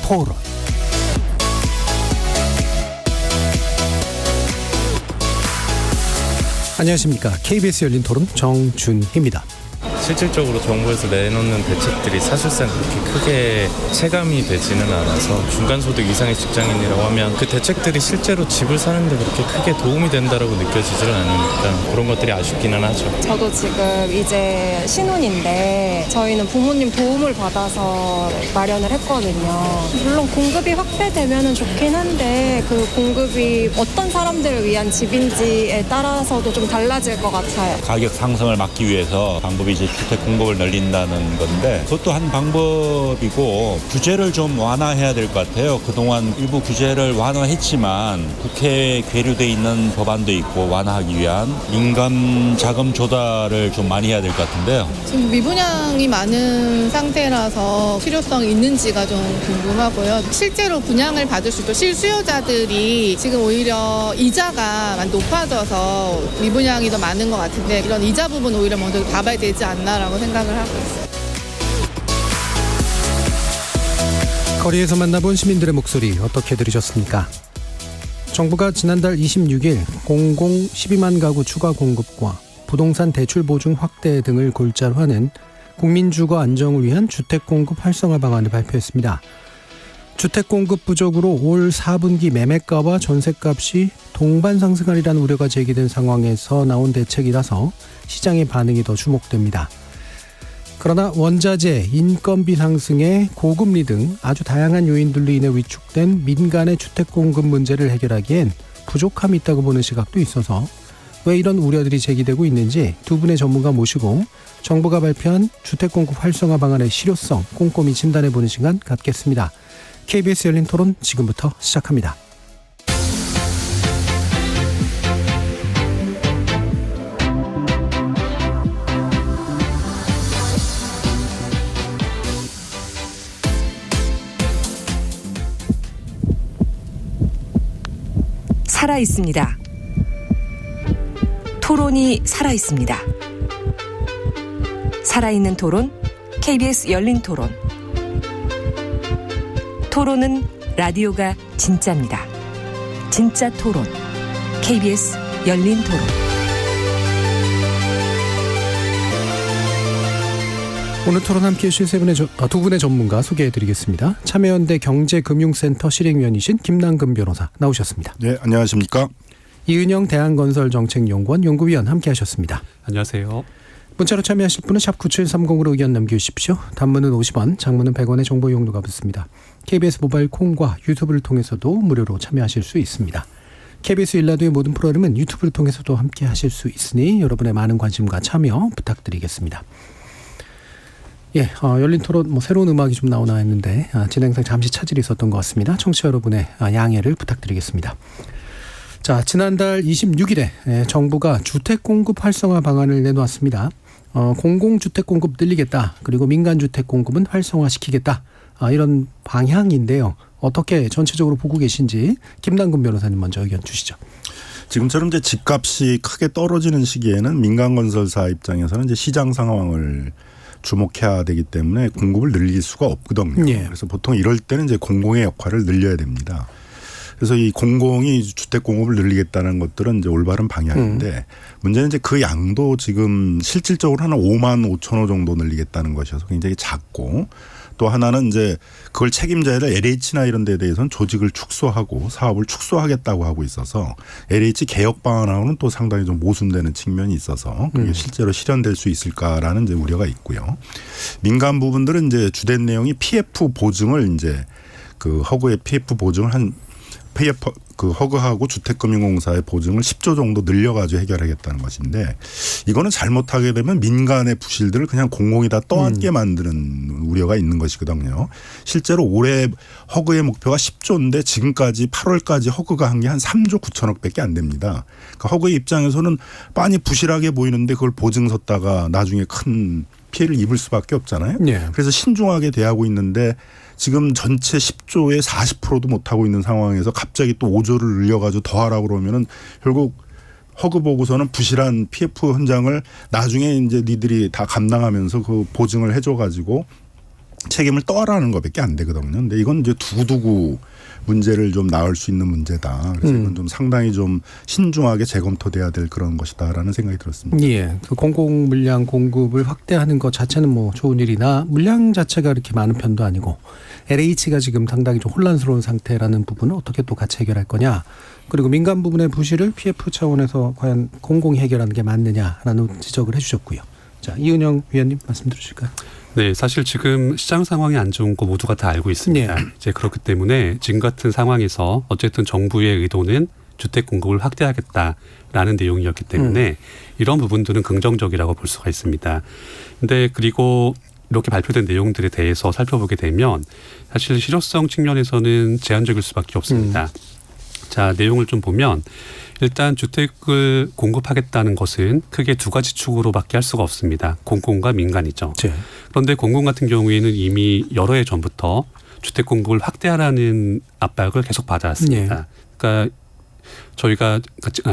토론. 안녕하십니까. KBS 열린 토론 정준희입니다. 실질적으로 정부에서 내놓는 대책들이 사실상 그렇게 크게 체감이 되지는 않아서 중간소득 이상의 직장인이라고 하면 그 대책들이 실제로 집을 사는데 그렇게 크게 도움이 된다라고 느껴지지는 않으니까 그런 것들이 아쉽기는 하죠. 저도 지금 이제 신혼인데 저희는 부모님 도움을 받아서 마련을 했거든요. 물론 공급이 확대되면 좋긴 한데 그 공급이 어떤 사람들을 위한 집인지에 따라서도 좀 달라질 것 같아요. 가격 상승을 막기 위해서 방법이 이제 주택 공급을 늘린다는 건데 그것도 한 방법이고 규제를 좀 완화해야 될 것 같아요. 그동안 일부 규제를 완화했지만 국회에 계류돼 있는 법안도 있고 완화하기 위한 민간 자금 조달을 좀 많이 해야 될 것 같은데요. 지금 미분양이 많은 상태라서 실효성이 있는지가 좀 궁금하고요. 실제로 분양을 받을 수 있도록 실수요자들이 지금 오히려 이자가 많이 높아져서 미분양이 더 많은 것 같은데 이런 이자 부분 오히려 먼저 봐봐야 되지 않나라고 생각을 하고 있어요. 거리에서 만나본 시민들의 목소리 어떻게 들으셨습니까? 정부가 지난달 26일 공공 12만 가구 추가 공급과 부동산 대출 보증 확대 등을 골자로 하는 국민주거 안정을 위한 주택 공급 활성화 방안을 발표했습니다. 주택 공급 부족으로 올 4분기 매매가와 전세값이 동반 상승하리라는 우려가 제기된 상황에서 나온 대책이라서 시장의 반응이 더 주목됩니다. 그러나 원자재, 인건비 상승에 고금리 등 아주 다양한 요인들로 인해 위축된 민간의 주택 공급 문제를 해결하기엔 부족함이 있다고 보는 시각도 있어서 왜 이런 우려들이 제기되고 있는지 두 분의 전문가 모시고 정부가 발표한 주택 공급 활성화 방안의 실효성 꼼꼼히 진단해보는 시간 갖겠습니다. KBS 열린 토론 지금부터 시작합니다. 살아있습니다. 토론이 살아있습니다. 살아있는 토론, KBS 열린 토론. 토론은 라디오가 진짜입니다. 진짜 토론, KBS 열린 토론. 오늘 토론 함께해 주실 두 분의 전문가 소개해드리겠습니다. 참여연대 경제금융센터 실행위원이신 김남근 변호사 나오셨습니다. 네, 안녕하십니까. 이은영 대한건설정책연구원 연구위원 함께하셨습니다. 안녕하세요. 문자로 참여하실 분은 샵 9730으로 의견 남겨주십시오. 단문은 50원, 장문은 100원의 정보 이용료가 붙습니다. KBS 모바일 콩과 유튜브를 통해서도 무료로 참여하실 수 있습니다. KBS 일라디오의 모든 프로그램은 유튜브를 통해서도 함께하실 수 있으니 여러분의 많은 관심과 참여 부탁드리겠습니다. 예, 열린 토론 새로운 음악이 좀 나오나 했는데 진행상 잠시 차질이 있었던 것 같습니다. 청취자 여러분의 양해를 부탁드리겠습니다. 자, 지난달 26일에 정부가 주택 공급 활성화 방안을 내놓았습니다. 공공주택 공급 늘리겠다. 그리고 민간주택 공급은 활성화시키겠다. 이런 방향인데요. 어떻게 전체적으로 보고 계신지 김남근 변호사님 먼저 의견 주시죠. 지금처럼 이제 집값이 크게 떨어지는 시기에는 민간 건설사 입장에서는 이제 시장 상황을 주목해야 되기 때문에 공급을 늘릴 수가 없거든요. 예. 그래서 보통 이럴 때는 이제 공공의 역할을 늘려야 됩니다. 그래서 이 공공이 주택 공급을 늘리겠다는 것들은 이제 올바른 방향인데 문제는 이제 그 양도 지금 실질적으로 한 5만 5천 호 정도 늘리겠다는 것이어서 굉장히 작고 또 하나는 이제 그걸 책임져야 될 LH나 이런 데에 대해서는 조직을 축소하고 사업을 축소하겠다고 하고 있어서 LH 개혁 방안하고는 또 상당히 좀 모순되는 측면이 있어서 그게 실제로 실현될 수 있을까라는 이제 우려가 있고요. 민간 부분들은 이제 주된 내용이 PF 보증을 이제 그 허그의 PF 보증을 그 허그하고 주택금융공사의 보증을 10조 정도 늘려가지고 해결하겠다는 것인데 이거는 잘못하게 되면 민간의 부실들을 그냥 공공이 다 떠안게 만드는 우려가 있는 것이거든요. 실제로 올해 허그의 목표가 10조인데 지금까지 8월까지 허그가 한 게 한 3조 9천억밖에 안 됩니다. 그러니까 허그의 입장에서는 빤히 부실하게 보이는데 그걸 보증 섰다가 나중에 큰 피해를 입을 수밖에 없잖아요. 네. 그래서 신중하게 대하고 있는데 지금 전체 10조의 40%도 못하고 있는 상황에서 갑자기 또 5조를 늘려가지고 더 하라고 그러면은 결국 허그 보고서는 부실한 PF 현장을 나중에 이제 니들이 다 감당하면서 그 보증을 해줘가지고 책임을 떠라는 것밖에 안 되거든요. 근데 이건 이제 두고두고 문제를 좀 나을 수 있는 문제다. 그래서 이건 좀 상당히 좀 신중하게 재검토돼야 될 그런 것이다라는 생각이 들었습니다. 예, 그 공공 물량 공급을 확대하는 것 자체는 뭐 좋은 일이나 물량 자체가 이렇게 많은 편도 아니고 LH가 지금 상당히 좀 혼란스러운 상태라는 부분을 어떻게 또 같이 해결할 거냐. 그리고 민간 부분의 부실을 PF 차원에서 과연 공공이 해결하는 게 맞느냐라는 지적을 해주셨고요. 자, 이은영 위원님 말씀 들으실까요? 네, 사실 지금 시장 상황이 안 좋은 거 모두가 다 알고 있습니다. 네. 이제 그렇기 때문에 지금 같은 상황에서 어쨌든 정부의 의도는 주택 공급을 확대하겠다라는 내용이었기 때문에 이런 부분들은 긍정적이라고 볼 수가 있습니다. 근데 그리고 이렇게 발표된 내용들에 대해서 살펴보게 되면 사실 실효성 측면에서는 제한적일 수밖에 없습니다. 자, 내용을 좀 보면 일단 주택을 공급하겠다는 것은 크게 두 가지 축으로밖에 할 수가 없습니다. 공공과 민간이죠. 네. 그런데 공공 같은 경우에는 이미 여러 해 전부터 주택 공급을 확대하라는 압박을 계속 받아왔습니다. 그러니까 저희가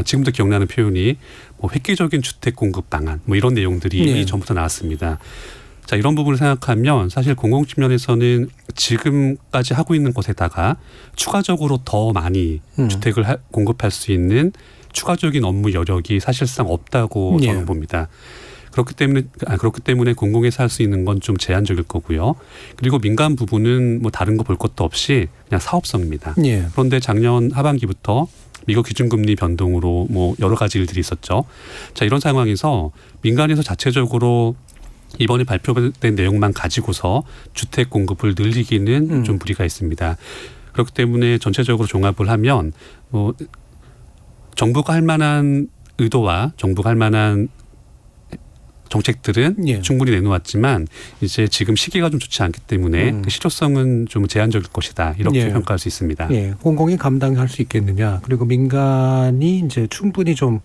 지금도 기억나는 표현이 뭐 획기적인 주택 공급 방안 뭐 이런 내용들이 전부터 나왔습니다. 자, 이런 부분을 생각하면 사실 공공 측면에서는 지금까지 하고 있는 것에다가 추가적으로 더 많이 주택을 공급할 수 있는 추가적인 업무 여력이 사실상 없다고 저는 봅니다. 그렇기 때문에 공공에서 할 수 있는 건 좀 제한적일 거고요. 그리고 민간 부분은 뭐 다른 거 볼 것도 없이 그냥 사업성입니다. 그런데 작년 하반기부터 미국 기준금리 변동으로 뭐 여러 가지 일들이 있었죠. 자, 이런 상황에서 민간에서 자체적으로 이번에 발표된 내용만 가지고서 주택 공급을 늘리기는 좀 무리가 있습니다. 그렇기 때문에 전체적으로 종합을 하면 뭐 정부가 할 만한 의도와 정부가 할 만한 정책들은 충분히 내놓았지만 이제 지금 시기가 좀 좋지 않기 때문에 그 실효성은 좀 제한적일 것이다. 이렇게 평가할 수 있습니다. 공공이 감당할 수 있겠느냐. 그리고 민간이 이제 충분히 좀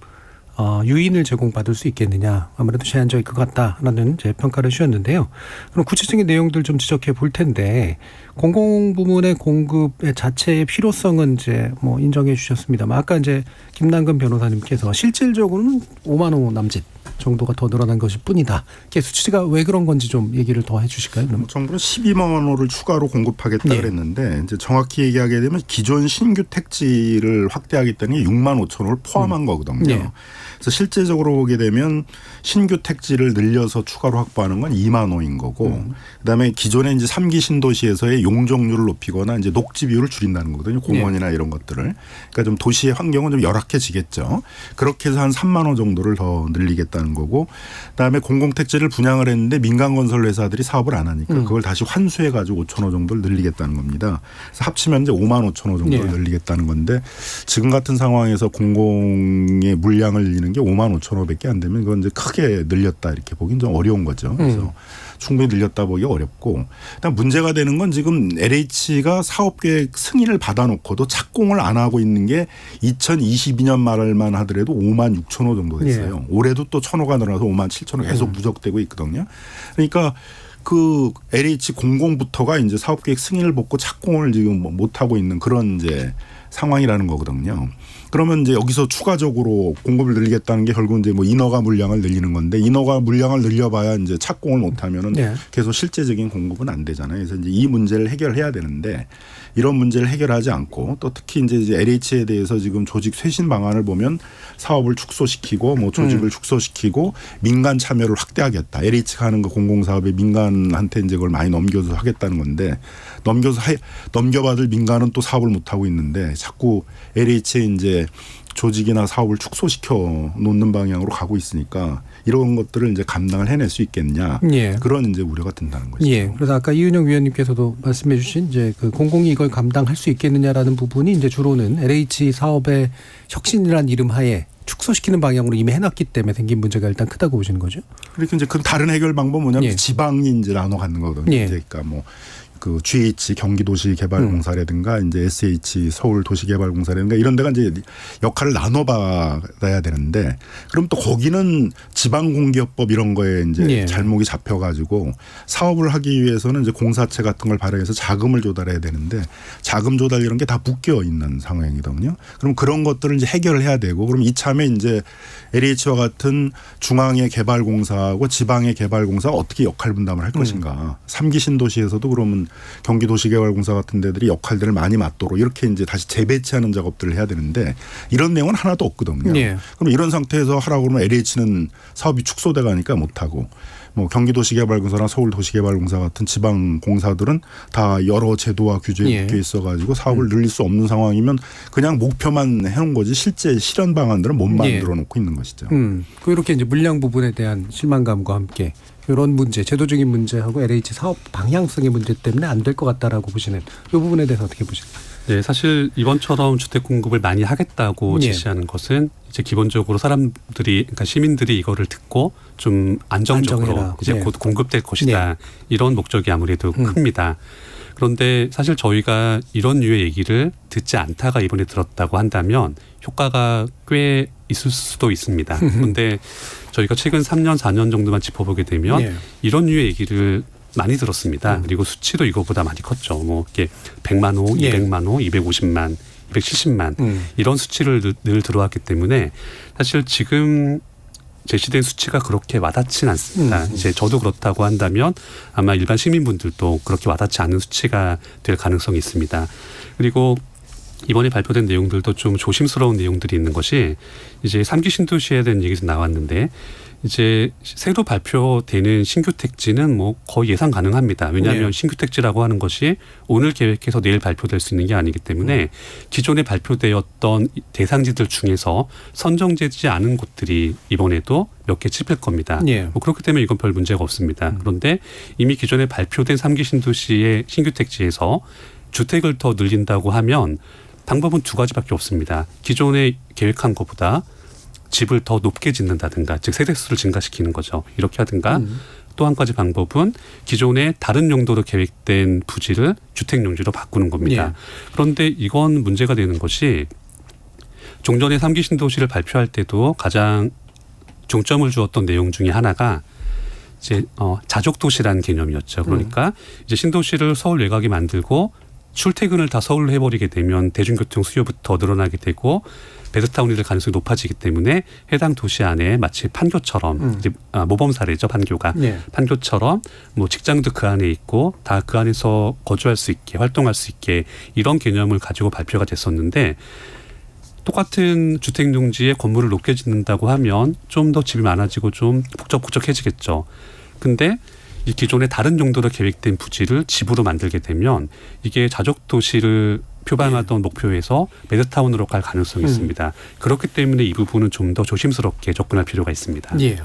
유인을 제공받을 수 있겠느냐. 아무래도 제한적일 것 같다라는 이제 평가를 주셨는데요. 그럼 구체적인 내용들 좀 지적해 볼 텐데 공공 부문의 공급의 자체의 필요성은 이제 뭐 인정해 주셨습니다만 아까 이제 김남근 변호사님께서 실질적으로는 5만 호 남짓 정도가 더 늘어난 것일 뿐이다. 이게 수치가 왜 그런 건지 좀 얘기를 더 해주실까요? 그럼? 정부는 12만 호를 추가로 공급하겠다 그랬는데 이제 정확히 얘기하게 되면 기존 신규 택지를 확대하겠다는 게 6만 5천 호를 포함한 거거든요. 그래서 실제적으로 보게 되면 신규 택지를 늘려서 추가로 확보하는 건 2만 호인 거고 그다음에 기존에 이제 3기 신도시에서의 용적률을 높이거나 이제 녹지 비율을 줄인다는 거거든요. 공원이나 이런 것들을. 그러니까 좀 도시의 환경은 좀 열악해지겠죠. 그렇게 해서 한 3만 호 정도를 더 늘리겠다는 거고 그다음에 공공택지를 분양을 했는데 민간건설 회사들이 사업을 안 하니까 그걸 다시 환수해 가지고 5천 호 정도를 늘리겠다는 겁니다. 그래서 합치면 이제 5만 5천 호 정도를 늘리겠다는 건데 지금 같은 상황에서 공공의 물량을 늘리는 게 5만 5천 호밖에 안 되면 그건 이제 크게 늘렸다 이렇게 보기는 좀 어려운 거죠. 그래서 충분히 늘렸다 보기 어렵고 일단 문제가 되는 건 지금 LH가 사업계획 승인을 받아놓고도 착공을 안 하고 있는 게 2022년 말만 하더라도 5만 6천 호 정도 됐어요. 올해도 또 1,000호가 늘어나서 5만 7천 호 계속 누적되고 있거든요. 그러니까 그 LH 공공부터가 이제 사업계획 승인을 받고 착공을 지금 못 하고 있는 그런 이제 상황이라는 거거든요. 그러면 이제 여기서 추가적으로 공급을 늘리겠다는 게 결국 이제 뭐 인허가 물량을 늘리는 건데 인허가 물량을 늘려봐야 이제 착공을 못하면은 계속 실제적인 공급은 안 되잖아요. 그래서 이제 이 문제를 해결해야 되는데 이런 문제를 해결하지 않고 또 특히 이제 LH에 대해서 지금 조직 쇄신 방안을 보면 사업을 축소시키고 뭐 조직을 축소시키고 민간 참여를 확대하겠다. LH가 하는 그 공공사업에 민간한테 이제 그걸 많이 넘겨서 하겠다는 건데 넘겨받을 민간은 또 사업을 못 하고 있는데 자꾸 LH에 이제 조직이나 사업을 축소시켜 놓는 방향으로 가고 있으니까 이런 것들을 이제 감당을 해낼 수 있겠냐 그런 이제 우려가 든다는 거죠. 그래서 아까 이은영 위원님께서도 말씀해주신 이제 그 공공이 이걸 감당할 수 있겠느냐라는 부분이 이제 주로는 LH 사업의 혁신이라는 이름 하에 축소시키는 방향으로 이미 해놨기 때문에 생긴 문제가 일단 크다고 보시는 거죠. 그러니까 이제 그 다른 해결 방법 뭐냐면 지방이 이제 나눠 갖는 거거든요. 그러니까 뭐 그 GH 경기도시개발공사라든가 이제 SH 서울도시개발공사라든가 이런 데가 이제 역할을 나눠받아야 되는데 그럼 또 거기는 지방공기업법 이런 거에 이제 예. 잘못이 잡혀가지고 사업을 하기 위해서는 이제 공사채 같은 걸 발행해서 자금을 조달해야 되는데 자금 조달 이런 게 다 묶여 있는 상황이거든요. 그럼 그런 것들을 이제 해결을 해야 되고 그럼 이참에 이제 LH와 같은 중앙의 개발공사하고 지방의 개발공사가 어떻게 역할 분담을 할 것인가. 3기 신도시에서도 그러면 경기도시개발공사 같은 데들이 역할들을 많이 맡도록 이렇게 이제 다시 재배치하는 작업들을 해야 되는데 이런 내용은 하나도 없거든요. 예. 그럼 이런 상태에서 하라고 그러면 LH는 사업이 축소돼 가니까 못하고 뭐 경기도시개발공사나 서울도시개발공사 같은 지방공사들은 다 여러 제도와 규제에 예. 묶여 있어가지고 사업을 늘릴 수 없는 상황이면 그냥 목표만 해놓은 거지 실제 실현 방안들은 못 만들어 놓고 있는 것이죠. 그렇게 이제 물량 부분에 대한 실망감과 함께 이런 문제, 제도적인 문제하고 LH 사업 방향성의 문제 때문에 안 될 것 같다라고 보시는 이 부분에 대해서 어떻게 보십니까? 네, 사실 이번처럼 주택 공급을 많이 하겠다고 예. 지시하는 것은 이제 기본적으로 사람들이 그러니까 시민들이 이거를 듣고 좀 안정적으로 안정해라. 이제 예. 곧 공급될 것이다. 이런 목적이 아무래도 큽니다. 그런데 사실 저희가 이런 류의 얘기를 듣지 않다가 이번에 들었다고 한다면 효과가 꽤 있을 수도 있습니다. 그런데 저희가 최근 3년, 4년 정도만 짚어보게 되면 예. 이런 류의 얘기를 많이 들었습니다. 그리고 수치도 이거보다 많이 컸죠. 뭐 이렇게 100만 호, 예. 200만 호, 250만, 270만 이런 수치를 늘 들어왔기 때문에 사실 지금 제시된 수치가 그렇게 와닿진 않습니다. 이제 저도 그렇다고 한다면 아마 일반 시민분들도 그렇게 와닿지 않는 수치가 될 가능성이 있습니다. 그리고 이번에 발표된 내용들도 좀 조심스러운 내용들이 있는 것이 이제 3기 신도시에 대한 얘기도 나왔는데 이제 새로 발표되는 신규 택지는 뭐 거의 예상 가능합니다. 왜냐하면 네. 신규 택지라고 하는 것이 오늘 계획해서 내일 발표될 수 있는 게 아니기 때문에 기존에 발표되었던 대상지들 중에서 선정되지 않은 곳들이 이번에도 몇 개 찝힐 겁니다. 예. 뭐 그렇기 때문에 이건 별 문제가 없습니다. 그런데 이미 기존에 발표된 3기 신도시의 신규 택지에서 주택을 더 늘린다고 하면 방법은 두 가지밖에 없습니다. 기존에 계획한 것보다 집을 더 높게 짓는다든가 즉 세대수를 증가시키는 거죠. 이렇게 하든가 또 한 가지 방법은 기존에 다른 용도로 계획된 부지를 주택용지로 바꾸는 겁니다. 예. 그런데 이건 문제가 되는 것이 종전에 3기 신도시를 발표할 때도 가장 중점을 주었던 내용 중에 하나가 이제 자족도시라는 개념이었죠. 그러니까 이제 신도시를 서울 외곽에 만들고 출퇴근을 다 서울로 해버리게 되면 대중교통 수요부터 늘어나게 되고 베드타운이 될 가능성이 높아지기 때문에 해당 도시 안에 마치 판교처럼 이제 모범 사례죠. 판교가. 예. 판교처럼 뭐 직장도 그 안에 있고 다 그 안에서 거주할 수 있게 활동할 수 있게 이런 개념을 가지고 발표가 됐었는데 똑같은 주택용지에 건물을 높게 짓는다고 하면 좀 더 집이 많아지고 좀 북적북적해지겠죠. 근데 이 기존의 다른 용도로 계획된 부지를 집으로 만들게 되면 이게 자족도시를 표방하던 목표에서 베드타운으로 갈 가능성이 있습니다. 그렇기 때문에 이 부분은 좀 더 조심스럽게 접근할 필요가 있습니다. 예.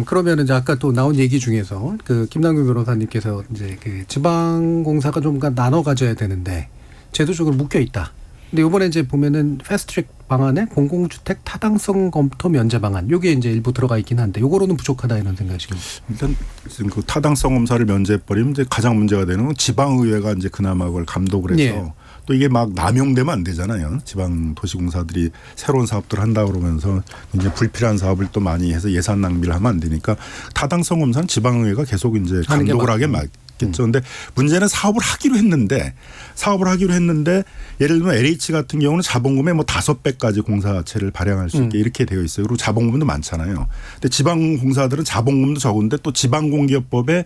그러면 이제 아까 또 나온 얘기 중에서 그 김남규 변호사님께서 이제 그 지방공사가 좀 나눠 가져야 되는데 제도적으로 묶여 있다. 근데 이번에 이제 보면은 패스트트랙 방안에 공공주택 타당성 검토 면제 방안 요게 이제 일부 들어가 있긴 한데 요거로는 부족하다 이런 생각이십니까? 일단 지금 그 타당성 검사를 면제해버리면 이제 가장 문제가 되는 건 지방의회가 이제 그나마 그걸 감독을 해서 예. 또 이게 막 남용되면 안 되잖아요. 지방 도시공사들이 새로운 사업들을 한다 그러면서 이제 불필요한 사업을 또 많이 해서 예산 낭비를 하면 안 되니까 타당성 검사는 지방의회가 계속 이제 감독을 하게 겠죠. 근데 문제는 사업을 하기로 했는데 예를 들면 LH 같은 경우는 자본금의 뭐 5배까지 공사채를 발행할 수 있게 이렇게 되어 있어요. 그리고 자본금도 많잖아요. 근데 지방공사들은 자본금도 적은데 또 지방공기업법에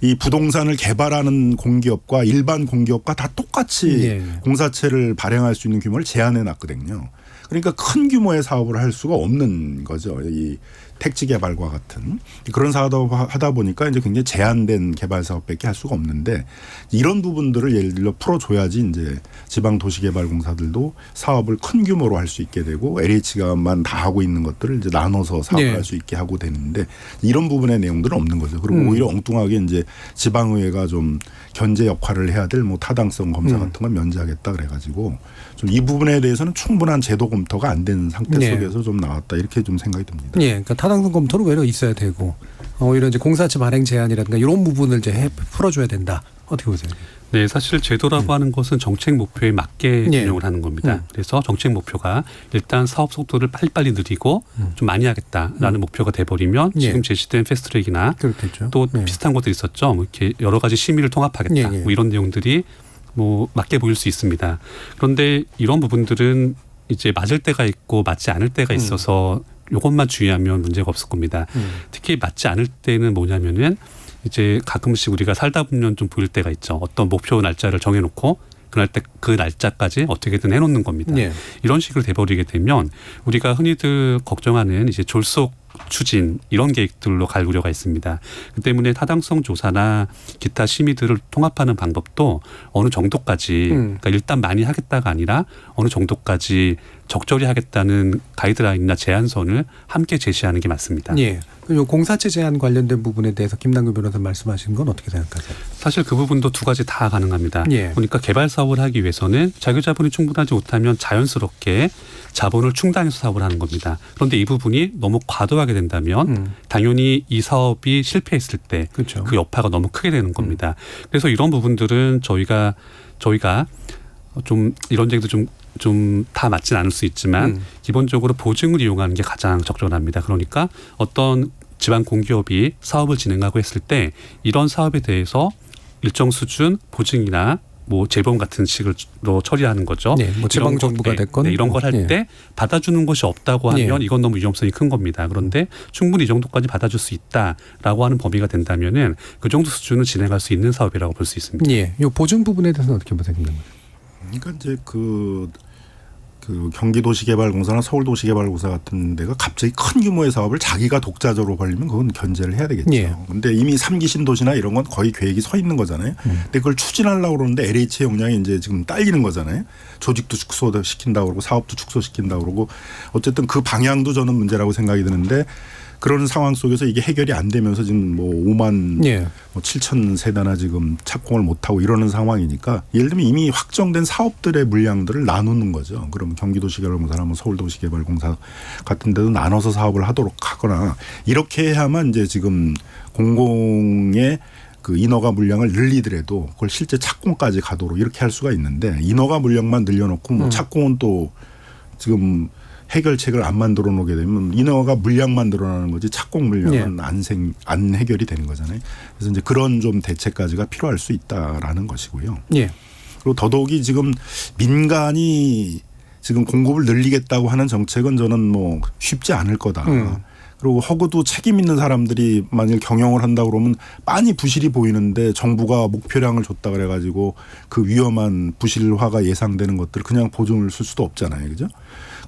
이 부동산을 개발하는 공기업과 일반 공기업과 다 똑같이 예. 공사채를 발행할 수 있는 규모를 제한해 놨거든요. 그러니까 큰 규모의 사업을 할 수가 없는 거죠. 이 택지 개발과 같은 그런 사업을 하다 보니까 이제 굉장히 제한된 개발 사업밖에 할 수가 없는데 이런 부분들을 예를 들어 풀어줘야지 이제 지방 도시개발공사들도 사업을 큰 규모로 할 수 있게 되고 LH가만 다 하고 있는 것들을 이제 나눠서 사업을 네. 할 수 있게 하고 되는데 이런 부분의 내용들은 없는 거죠. 그리고 오히려 엉뚱하게 이제 지방의회가 좀 견제 역할을 해야 될 뭐 타당성 검사 같은 걸 면제하겠다 그래가지고 좀 이 부분에 대해서는 충분한 제도 검토가 안 된 상태 네. 속에서 좀 나왔다 이렇게 좀 생각이 듭니다. 예, 그러니까 타당성 검토는 오히려 있어야 되고 오히려 이제 공사채 발행 제한이라든가 이런 부분을 이제 풀어줘야 된다. 어떻게 보세요? 네, 사실 제도라고 하는 것은 정책 목표에 맞게 예. 운영을 하는 겁니다. 그래서 정책 목표가 일단 사업 속도를 빨리빨리 느리고 좀 많이 하겠다라는 목표가 돼버리면 예. 지금 제시된 패스트트랙이나 그렇겠죠. 또 예. 비슷한 것들이 있었죠. 뭐 이렇게 여러 가지 심의를 통합하겠다. 예, 예. 뭐 이런 내용들이 뭐 맞게 보일 수 있습니다. 그런데 이런 부분들은 이제 맞을 때가 있고 맞지 않을 때가 있어서 이것만 주의하면 문제가 없을 겁니다. 특히 맞지 않을 때는 뭐냐면은 이제 가끔씩 우리가 살다 보면 좀 보일 때가 있죠. 어떤 목표 날짜를 정해놓고 그 날짜까지 어떻게든 해놓는 겁니다. 예. 이런 식으로 돼버리게 되면 우리가 흔히들 걱정하는 이제 졸속 추진 이런 계획들로 갈 우려가 있습니다. 그 때문에 타당성 조사나 기타 심의들을 통합하는 방법도 어느 정도까지 그러니까 일단 많이 하겠다가 아니라 어느 정도까지 적절히 하겠다는 가이드라인이나 제한선을 함께 제시하는 게 맞습니다. 예. 요 공사체 제한 관련된 부분에 대해서 김남규 변호사 말씀하신 건 어떻게 생각하세요? 사실 그 부분도 두 가지 다 가능합니다. 예. 그러니까 개발 사업을 하기 위해서는 자기 자본이 충분하지 못하면 자연스럽게 자본을 충당해서 사업을 하는 겁니다. 그런데 이 부분이 너무 과도하게 된다면 당연히 이 사업이 실패했을 때 그 그렇죠. 여파가 너무 크게 되는 겁니다. 그래서 이런 부분들은 저희가 좀 이런 얘기도 좀 다 맞진 않을 수 있지만 기본적으로 보증을 이용하는 게 가장 적절합니다. 그러니까 어떤 지방 공기업이 사업을 진행하고 했을 때 이런 사업에 대해서 일정 수준 보증이나 뭐 재보험 같은 식으로 처리하는 거죠. 네, 뭐 지방 정부가 됐건 이런 걸 할 때 받아주는 것이 없다고 하면 이건 너무 위험성이 큰 겁니다. 그런데 충분히 이 정도까지 받아줄 수 있다라고 하는 범위가 된다면은 그 정도 수준을 진행할 수 있는 사업이라고 볼 수 있습니다. 예. 요 보증 부분에 대해서는 어떻게 보세요? 그러니까 이제 그 경기도시개발공사나 서울도시개발공사 같은 데가 갑자기 큰 규모의 사업을 자기가 독자적으로 벌리면 그건 견제를 해야 되겠죠. 예. 근데 이미 3기 신도시나 이런 건 거의 계획이 서 있는 거잖아요. 근데 그걸 추진하려고 그러는데 LH의 역량이 이제 지금 딸리는 거잖아요. 조직도 축소시킨다고 그러고 사업도 축소시킨다고 그러고 어쨌든 그 방향도 저는 문제라고 생각이 드는데 그런 상황 속에서 이게 해결이 안 되면서 지금 뭐 5만 7천 세대나 지금 착공을 못하고 이러는 상황이니까 예를 들면 이미 확정된 사업들의 물량들을 나누는 거죠. 그러면 경기도시개발공사나 뭐 서울도시개발공사 같은 데도 나눠서 사업을 하도록 하거나 이렇게 해야만 이제 지금 공공의 그 인허가 물량을 늘리더라도 그걸 실제 착공까지 가도록 이렇게 할 수가 있는데 인허가 물량만 늘려놓고 뭐 착공은 또 지금 해결책을 안 만들어 놓게 되면 인허가 물량만 늘어나는 거지 착공 물량은 안 해결이 되는 거잖아요. 그래서 이제 그런 좀 대책까지가 필요할 수 있다라는 것이고요. 예. 그리고 더더욱이 지금 민간이 지금 공급을 늘리겠다고 하는 정책은 저는 뭐 쉽지 않을 거다. 그리고 허구도 책임 있는 사람들이 만약 경영을 한다 그러면 빤히 부실이 보이는데 정부가 목표량을 줬다 그래가지고 그 위험한 부실화가 예상되는 것들 그냥 보증을 쓸 수도 없잖아요. 그죠?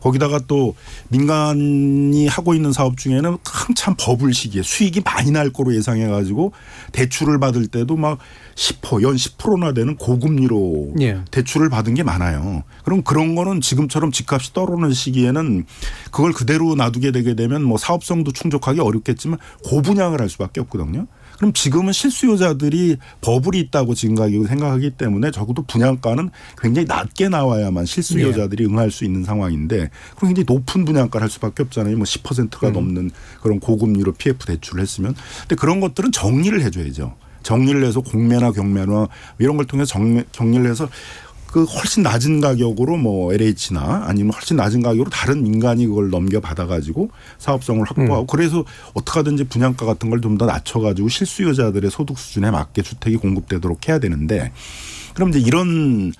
거기다가 또 민간이 하고 있는 사업 중에는 한참 버블 시기에 수익이 많이 날 거로 예상해가지고 대출을 받을 때도 막 10%, 연 10%나 되는 고금리로 대출을 받은 게 많아요. 그럼 그런 거는 지금처럼 집값이 떨어지는 시기에는 그걸 그대로 놔두게 되게 되면 뭐 사업성도 충족하기 어렵겠지만 고분양을 할 수밖에 없거든요. 그럼 지금은 실수요자들이 버블이 있다고 지금 가격을 생각하기 때문에 적어도 분양가는 굉장히 낮게 나와야만 실수요자들이 응할 수 있는 상황인데 그럼 굉장히 높은 분양가를 할 수밖에 없잖아요. 뭐 10%가 넘는 그런 고금리로 PF 대출을 했으면. 근데 그런 것들은 정리를 해줘야죠. 정리를 해서 공매나 경매나 이런 걸 통해서 정리를 해서 그 훨씬 낮은 가격으로 뭐 LH나 아니면 훨씬 낮은 가격으로 다른 민간이 그걸 넘겨받아 가지고 사업성을 확보하고 그래서 어떻게 하든지 분양가 같은 걸 좀 더 낮춰 가지고 실수요자들의 소득 수준에 맞게 주택이 공급되도록 해야 되는데 그럼 이제 이런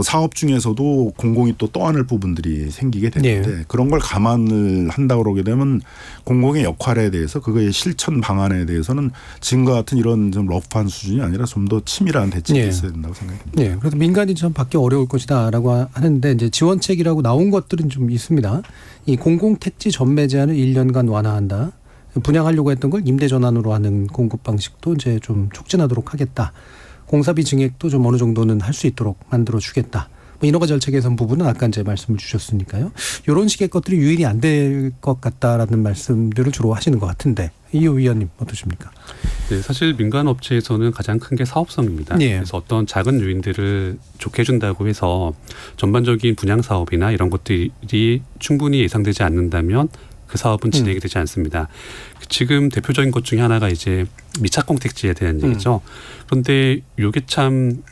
사업 중에서도 공공이 또 떠안을 부분들이 생기게 되는데 그런 걸 감안을 한다 그러게 되면 공공의 역할에 대해서 그거의 실천 방안에 대해서는 지금과 같은 이런 좀 러프한 수준이 아니라 좀 더 치밀한 대책이 있어야 된다고 생각합니다. 네, 그래서 민간이 좀 받기 어려울 것이다라고 하는데 이제 지원책이라고 나온 것들은 좀 있습니다. 이 공공택지 전매 제한을 1년간 완화한다. 분양하려고 했던 걸 임대 전환으로 하는 공급 방식도 이제 좀 촉진하도록 하겠다. 공사비 증액도 좀 어느 정도는 할 수 있도록 만들어 주겠다. 뭐 인허가 절차 개선 부분은 아까 이제 말씀을 주셨으니까요. 이런 식의 것들이 유인이 안 될 것 같다라는 말씀들을 주로 하시는 것 같은데 이호 위원님 어떠십니까? 네, 사실 민간 업체에서는 가장 큰 게 사업성입니다. 그래서 어떤 작은 요인들을 좋게 해준다고 해서 전반적인 분양 사업이나 이런 것들이 충분히 예상되지 않는다면 그 사업은 진행이 되지 않습니다. 지금 대표적인 것 중에 하나가 이제 미착공 택지에 대한 얘기죠. 그런데 이게 참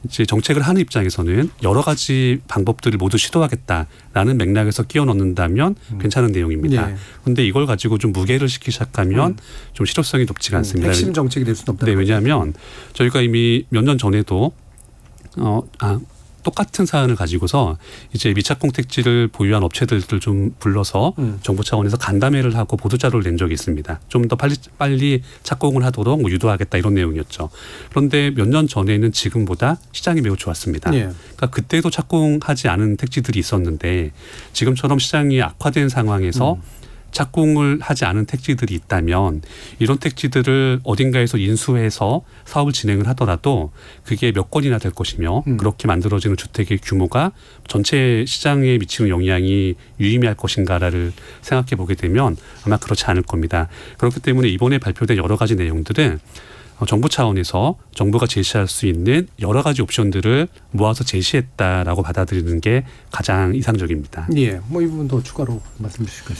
이제 정책을 하는 입장에서는 여러 가지 방법들을 모두 시도하겠다라는 맥락에서 끼워 넣는다면 괜찮은 내용입니다. 그런데 이걸 가지고 좀 무게를 시키기 시작하면 좀 실효성이 높지가 않습니다. 핵심 정책이 될 수는 없다. 네, 왜냐하면 저희가 이미 몇 년 전에도 똑같은 사안을 가지고서 이제 미착공 택지를 보유한 업체들을 좀 불러서 정부 차원에서 간담회를 하고 보도자료를 낸 적이 있습니다. 좀 더 빨리 착공을 하도록 뭐 유도하겠다 이런 내용이었죠. 그런데 몇 년 전에는 지금보다 시장이 매우 좋았습니다. 그러니까 그때도 착공하지 않은 택지들이 있었는데 지금처럼 시장이 악화된 상황에서 착공을 하지 않은 택지들이 있다면 이런 택지들을 어딘가에서 인수해서 사업을 진행을 하더라도 그게 몇 건이나 될 것이며 그렇게 만들어지는 주택의 규모가 전체 시장에 미치는 영향이 유의미할 것인가를 생각해 보게 되면 아마 그렇지 않을 겁니다. 그렇기 때문에 이번에 발표된 여러 가지 내용들은 정부 차원에서 정부가 제시할 수 있는 여러 가지 옵션들을 모아서 제시했다라고 받아들이는 게 가장 이상적입니다. 예, 뭐 이 부분도 추가로 말씀 주실까요?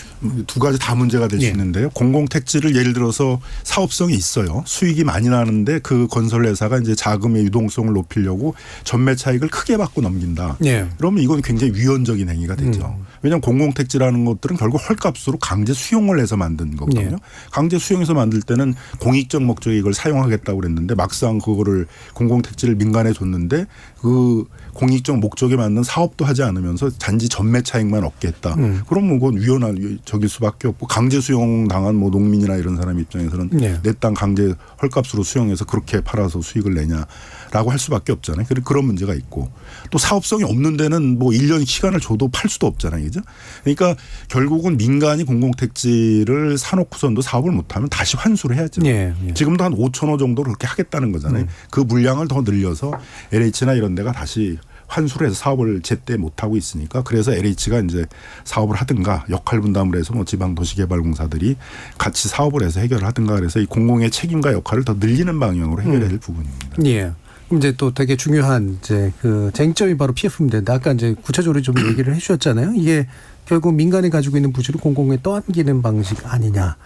두 가지 다 문제가 될 수 있는데요. 공공택지를 예를 들어서 사업성이 있어요. 수익이 많이 나는데 그 건설회사가 이제 자금의 유동성을 높이려고 전매 차익을 크게 받고 넘긴다. 그러면 이건 굉장히 위헌적인 행위가 되죠. 왜냐하면 공공택지라는 것들은 결국 헐값으로 강제 수용을 해서 만든 거거든요. 강제 수용해서 만들 때는 공익적 목적에 이걸 사용하겠다고 그랬는데 막상 그거를 공공택지를 민간에 줬는데 그 공익적 목적에 맞는 사업도 하지 않으면서 단지 전매 차익만 얻게 했다. 그러면 그건 위헌한 적일 수밖에 없고 강제 수용 당한 뭐 농민이나 이런 사람 입장에서는 내 땅 강제 헐값으로 수용해서 그렇게 팔아서 수익을 내냐라고 할 수밖에 없잖아요. 그런 문제가 있고 또 사업성이 없는 데는 뭐 1년 시간을 줘도 팔 수도 없잖아요. 그죠? 그러니까 결국은 민간이 공공택지를 사놓고선도 사업을 못하면 다시 환수를 해야죠. 지금도 한 5천호 정도 그렇게 하겠다는 거잖아요. 그 물량을 더 늘려서 LH나 이런 데가 다시 환수를 해서 사업을 제때 못하고 있으니까 그래서 LH가 이제 사업을 하든가 역할 분담을 해서 뭐 지방도시개발공사들이 같이 사업을 해서 해결을 하든가 그래서 이 공공의 책임과 역할을 더 늘리는 방향으로 해결해야 될 부분입니다. 그럼 이제 또 되게 중요한 이제 그 쟁점이 바로 PF인데 아까 이제 구체적으로 좀 얘기를 해주셨잖아요. 이게 결국 민간이 가지고 있는 부지를 공공에 떠안기는 방식 아니냐.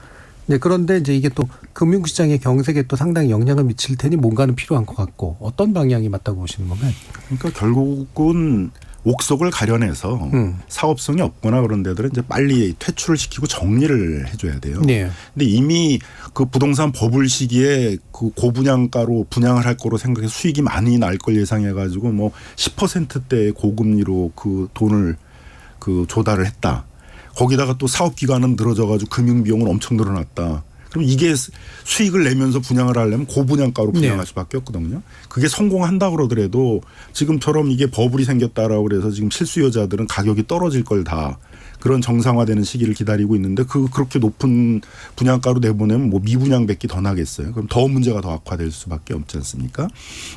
그런데 이제 이게 또 금융시장의 경색에 또 상당히 영향을 미칠 테니 뭔가는 필요한 것 같고 어떤 방향이 맞다고 보시는 건가요? 그러니까 결국은 옥석을 가려내서 사업성이 없거나 그런 데들은 이제 빨리 퇴출을 시키고 정리를 해줘야 돼요. 근데 이미 그 부동산 버블 시기에 그 고분양가로 분양을 할 거로 생각해서 수익이 많이 날 걸 예상해가지고 뭐 10%대의 고금리로 그 돈을 그 조달을 했다. 거기다가 또 사업 기간은 늘어져가지고 금융 비용은 엄청 늘어났다. 그럼 이게 수익을 내면서 분양을 하려면 고분양가로 분양할 수밖에 없거든요. 그게 성공한다 그러더라도 지금처럼 이게 버블이 생겼다라고 그래서 지금 실수요자들은 가격이 떨어질 걸 다 그런 정상화되는 시기를 기다리고 있는데 그렇게 높은 분양가로 내보내면 뭐 미분양밖에 더 나겠어요. 그럼 더 문제가 더 악화될 수밖에 없지 않습니까?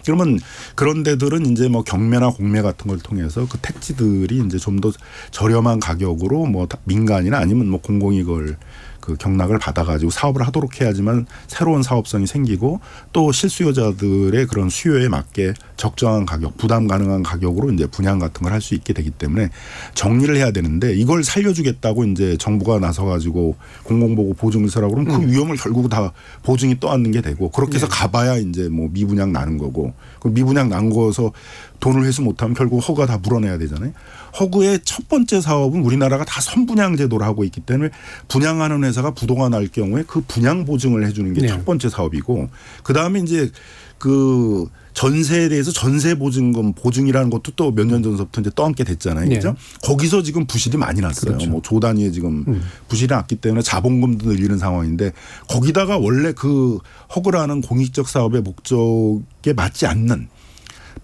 그러면 그런 데들은 이제 뭐 경매나 공매 같은 걸 통해서 그 택지들이 이제 좀 더 저렴한 가격으로 뭐 민간이나 아니면 뭐 공공이 그걸 그 경락을 받아가지고 사업을 하도록 해야지만 새로운 사업성이 생기고 또 실수요자들의 그런 수요에 맞게 적정한 가격, 부담 가능한 가격으로 이제 분양 같은 걸 할 수 있게 되기 때문에 정리를 해야 되는데 이걸 살려주겠다고 이제 정부가 나서가지고 공공보고 보증을 서라고 그러면 그 위험을 결국 다 보증이 떠안는 게 되고 그렇게 해서 가봐야 이제 뭐 미분양 나는 거고 그 미분양 난 거서 돈을 회수 못하면 결국 허가 다 물어내야 되잖아요. 허그의 첫 번째 사업은 우리나라가 다 선분양 제도를 하고 있기 때문에 분양하는 회사가 부도가 날 경우에 그 분양 보증을 해주는 게 첫 번째 사업이고 그다음에 이제 그 전세에 대해서 전세 보증금 보증이라는 것도 또 몇 년 전서부터 이제 떠안게 됐잖아요. 그렇죠? 거기서 지금 부실이 많이 났어요. 뭐 조 단위에 지금 부실이 났기 때문에 자본금도 늘리는 상황인데 거기다가 원래 그 허그라는 공익적 사업의 목적에 맞지 않는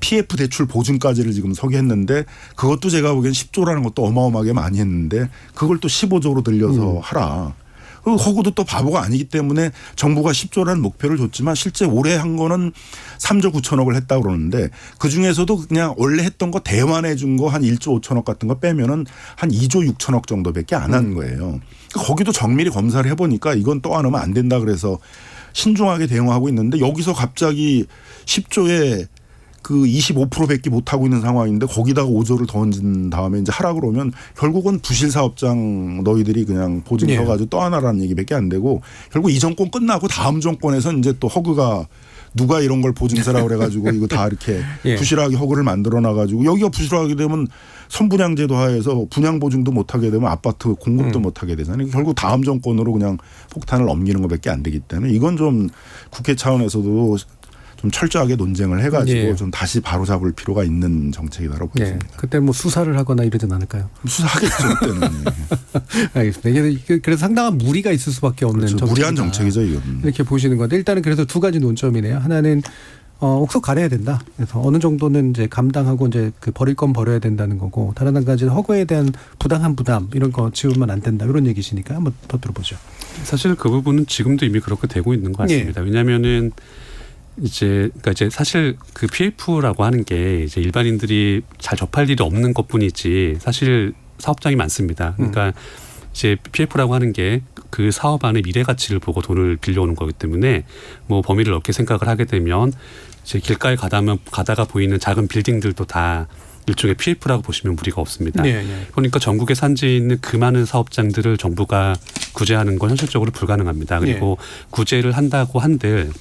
PF 대출 보증까지를 지금 서게했는데 그것도 제가 보기엔 10조라는 것도 어마어마하게 많이 했는데 그걸 또 15조로 늘려서 하라. 허구도 또 바보가 아니기 때문에 정부가 10조라는 목표를 줬지만 실제 올해 한 거는 3조 9천억을 했다고 그러는데 그중에서도 그냥 원래 했던 거 대환해 준 거 한 1조 5천억 같은 거 빼면은 한 2조 6천억 정도밖에 안 한 거예요. 거기도 정밀히 검사를 해보니까 이건 떠안으면 안 된다 그래서 신중하게 대응하고 있는데 여기서 갑자기 10조에 그 25%밖에 못 하고 있는 상황인데 거기다가 5조를 더 얹은 다음에 이제 하라 그러면 결국은 부실 사업장 너희들이 그냥 보증 예. 서가지고 떠안아라는 얘기밖에 안 되고 결국 이 정권 끝나고 다음 정권에서 이제 또 허그가 누가 이런 걸 보증서라고 그래가지고 이거 다 이렇게 예. 부실하게 허그를 만들어놔가지고 여기가 부실하게 되면 선분양제도 하에서 분양 보증도 못하게 되면 아파트 공급도 못하게 되잖아요. 결국 다음 정권으로 그냥 폭탄을 넘기는 것밖에 안 되기 때문에 이건 좀 국회 차원에서도 좀 철저하게 논쟁을 해가지고 예. 좀 다시 바로잡을 필요가 있는 정책이다라고 예. 보입니다. 그때 뭐 수사를 하거나 이러진 않을까요? 수사하겠죠 그때는. 알겠습니다. 이게 그래서 상당한 무리가 있을 수밖에 없는 그렇죠. 정책이다. 무리한 정책이죠 이건. 이렇게 보시는 건데 일단은 그래서 두 가지 논점이네요. 하나는 옥석 가려야 된다. 그래서 어느 정도는 이제 감당하고 이제 그 버릴 건 버려야 된다는 거고 다른 한 가지는 허구에 대한 부당한 부담 이런 거 지우면 안 된다 이런 얘기시니까 한번 더 들어보죠. 사실 그 부분은 지금도 이미 그렇게 되고 있는 것 같습니다. 왜냐하면은 그러니까 이제 사실 그 PF라고 하는 게 이제 일반인들이 잘 접할 일이 없는 것뿐이지 사실 사업장이 많습니다. 그러니까 이제 PF라고 하는 게 그 사업 안에 미래 가치를 보고 돈을 빌려오는 거기 때문에 뭐 범위를 넓게 생각을 하게 되면 이제 길가에 가다가 보이는 작은 빌딩들도 다 일종의 PF라고 보시면 무리가 없습니다. 네, 네. 그러니까 전국에 산지에 있는 그 많은 사업장들을 정부가 구제하는 건 현실적으로 불가능합니다. 그리고 구제를 한다고 한들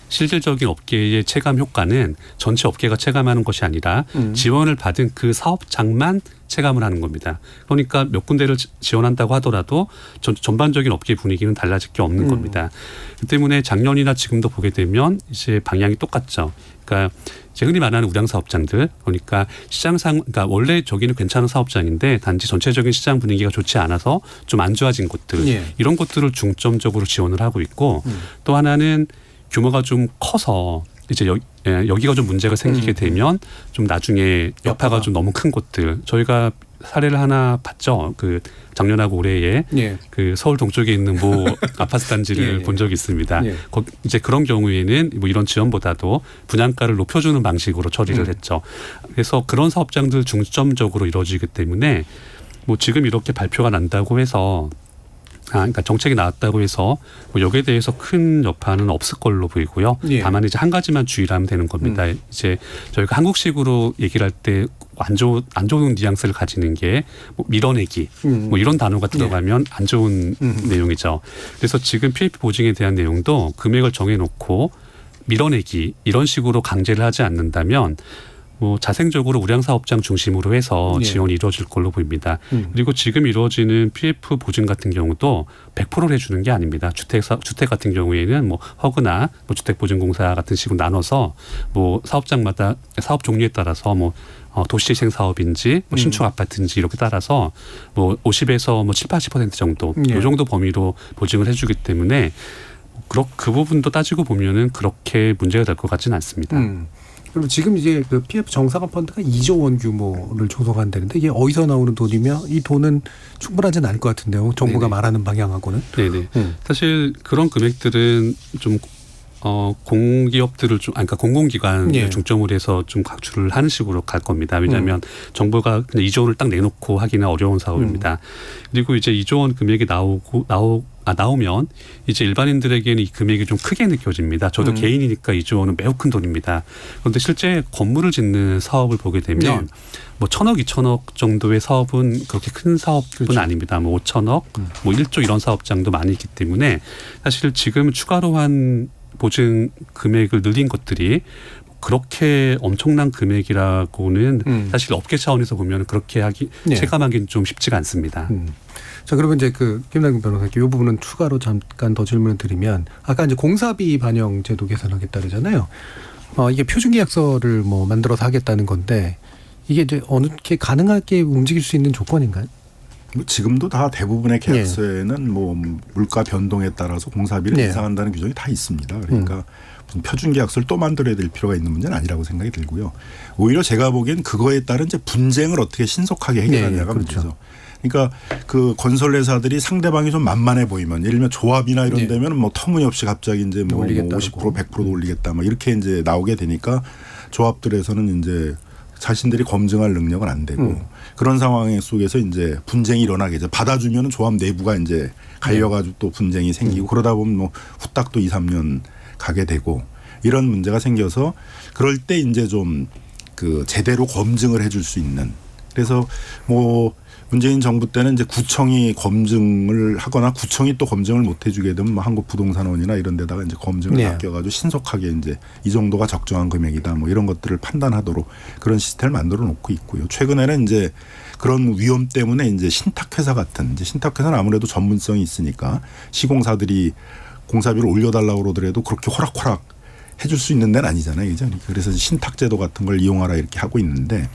실질적인 업계의 체감 효과는 전체 업계가 체감하는 것이 아니라 지원을 받은 그 사업장만 체감을 하는 겁니다. 그러니까 몇 군데를 지원한다고 하더라도 전반적인 업계 분위기는 달라질 게 없는 겁니다. 그 때문에 작년이나 지금도 보게 되면 이제 방향이 똑같죠. 그러니까 이제 흔히 말하는 우량 사업장들, 그러니까 시장상, 그러니까 원래 저기는 괜찮은 사업장인데 단지 전체적인 시장 분위기가 좋지 않아서 좀 안 좋아진 곳들, 이런 곳들을 중점적으로 지원을 하고 있고 또 하나는 규모가 좀 커서 이제 여기가 좀 문제가 생기게 되면 좀 나중에 여파가 좀 너무 큰 곳들 저희가 사례를 하나 봤죠. 그 작년하고 올해에 그 서울 동쪽에 있는 모 아파트 단지를 본 적이 있습니다. 이제 그런 경우에는 뭐 이런 지원보다도 분양가를 높여주는 방식으로 처리를 했죠. 그래서 그런 사업장들 중점적으로 이루어지기 때문에 뭐 지금 이렇게 발표가 난다고 해서 그러니까 정책이 나왔다고 해서 뭐 여기에 대해서 큰 여파는 없을 걸로 보이고요. 다만 이제 한 가지만 주의를 하면 되는 겁니다. 이제 저희가 한국식으로 얘기를 할 때 안 좋은 뉘앙스를 가지는 게 뭐 밀어내기 뭐 이런 단어가 들어가면 안 좋은 내용이죠. 그래서 지금 PF 보증에 대한 내용도 금액을 정해놓고 밀어내기 이런 식으로 강제를 하지 않는다면 뭐 자생적으로 우량 사업장 중심으로 해서 지원이 이루어질 걸로 보입니다. 그리고 지금 이루어지는 PF 보증 같은 경우도 100%를 해주는 게 아닙니다. 주택 같은 경우에는 뭐 허그나 뭐 주택보증공사 같은 식으로 나눠서 뭐 사업장마다 사업 종류에 따라서 뭐 도시재생 사업인지 뭐 신축 아파트인지 이렇게 따라서 뭐 50에서 뭐 7, 80% 정도 이 정도 범위로 보증을 해주기 때문에 그 부분도 따지고 보면은 그렇게 문제가 될 것 같지는 않습니다. 그럼 지금 이제 그 PF 정상화 펀드가 2조 원 규모를 조성한다는데 이게 어디서 나오는 돈이며 이 돈은 충분하지는 않을 것 같은데요. 정부가 말하는 방향하고는. 네네. 사실 그런 금액들은 좀 공기업들을 그러니까 공공기관을 중점으로 해서 좀 각출을 하는 식으로 갈 겁니다. 왜냐하면 정부가 2조 원을 딱 내놓고 하기는 어려운 사업입니다. 그리고 이제 2조 원 금액이 나오면 이제 일반인들에게는 이 금액이 좀 크게 느껴집니다. 저도 개인이니까 2조 원은 매우 큰 돈입니다. 그런데 실제 건물을 짓는 사업을 보게 되면 뭐 1,000억, 2,000억 정도의 사업은 그렇게 큰 사업은 아닙니다. 뭐 5,000억, 뭐 1조 이런 사업장도 많이 있기 때문에 사실 지금 추가로 한 보증 금액을 늘린 것들이 그렇게 엄청난 금액이라고는 사실 업계 차원에서 보면 그렇게 체감하기는 좀 쉽지가 않습니다. 자, 그러면 이제 그 김남균 변호사께 이 부분은 추가로 잠깐 더 질문을 드리면 아까 이제 공사비 반영 제도 개선하겠다 그러잖아요. 이게 표준계약서를 뭐 만들어서 하겠다는 건데 이게 이제 어떻게 가능하게 움직일 수 있는 조건인가요? 지금도 다 대부분의 계약서에는 뭐 물가 변동에 따라서 공사비를 인상한다는 규정이 다 있습니다. 그러니까 무슨 표준 계약서를 또 만들어야 될 필요가 있는 문제는 아니라고 생각이 들고요. 오히려 제가 보기엔 그거에 따른 이제 분쟁을 어떻게 신속하게 해결하느냐가 문제죠. 그러니까 그 건설회사들이 상대방이 좀 만만해 보이면 예를 들면 조합이나 이런 데면 뭐 터무니없이 갑자기 이제 뭐 50% 100%도 올리겠다 뭐 이렇게 이제 나오게 되니까 조합들에서는 이제 자신들이 검증할 능력은 안 되고 그런 상황 속에서 이제 분쟁이 일어나겠죠. 받아주면은 조합 내부가 이제 갈려가지고 또 분쟁이 생기고 그러다 보면 뭐 후딱 또 2, 3년 가게 되고 이런 문제가 생겨서 그럴 때 이제 좀 그 제대로 검증을 해줄 수 있는. 그래서 뭐 문재인 정부 때는 이제 구청이 검증을 하거나 구청이 또 검증을 못 해주게 되면 뭐 한국부동산원이나 이런 데다가 이제 검증을 네. 맡겨가지고 신속하게 이제 이 정도가 적정한 금액이다 뭐 이런 것들을 판단하도록 그런 시스템을 만들어 놓고 있고요. 최근에는 이제 그런 위험 때문에 이제 신탁회사 같은 이제 신탁회사는 아무래도 전문성이 있으니까 시공사들이 공사비를 올려달라고 그러더라도 그렇게 호락호락 해줄 수 있는 데는 아니잖아요. 그죠? 그래서 신탁제도 같은 걸 이용하라 이렇게 하고 있는데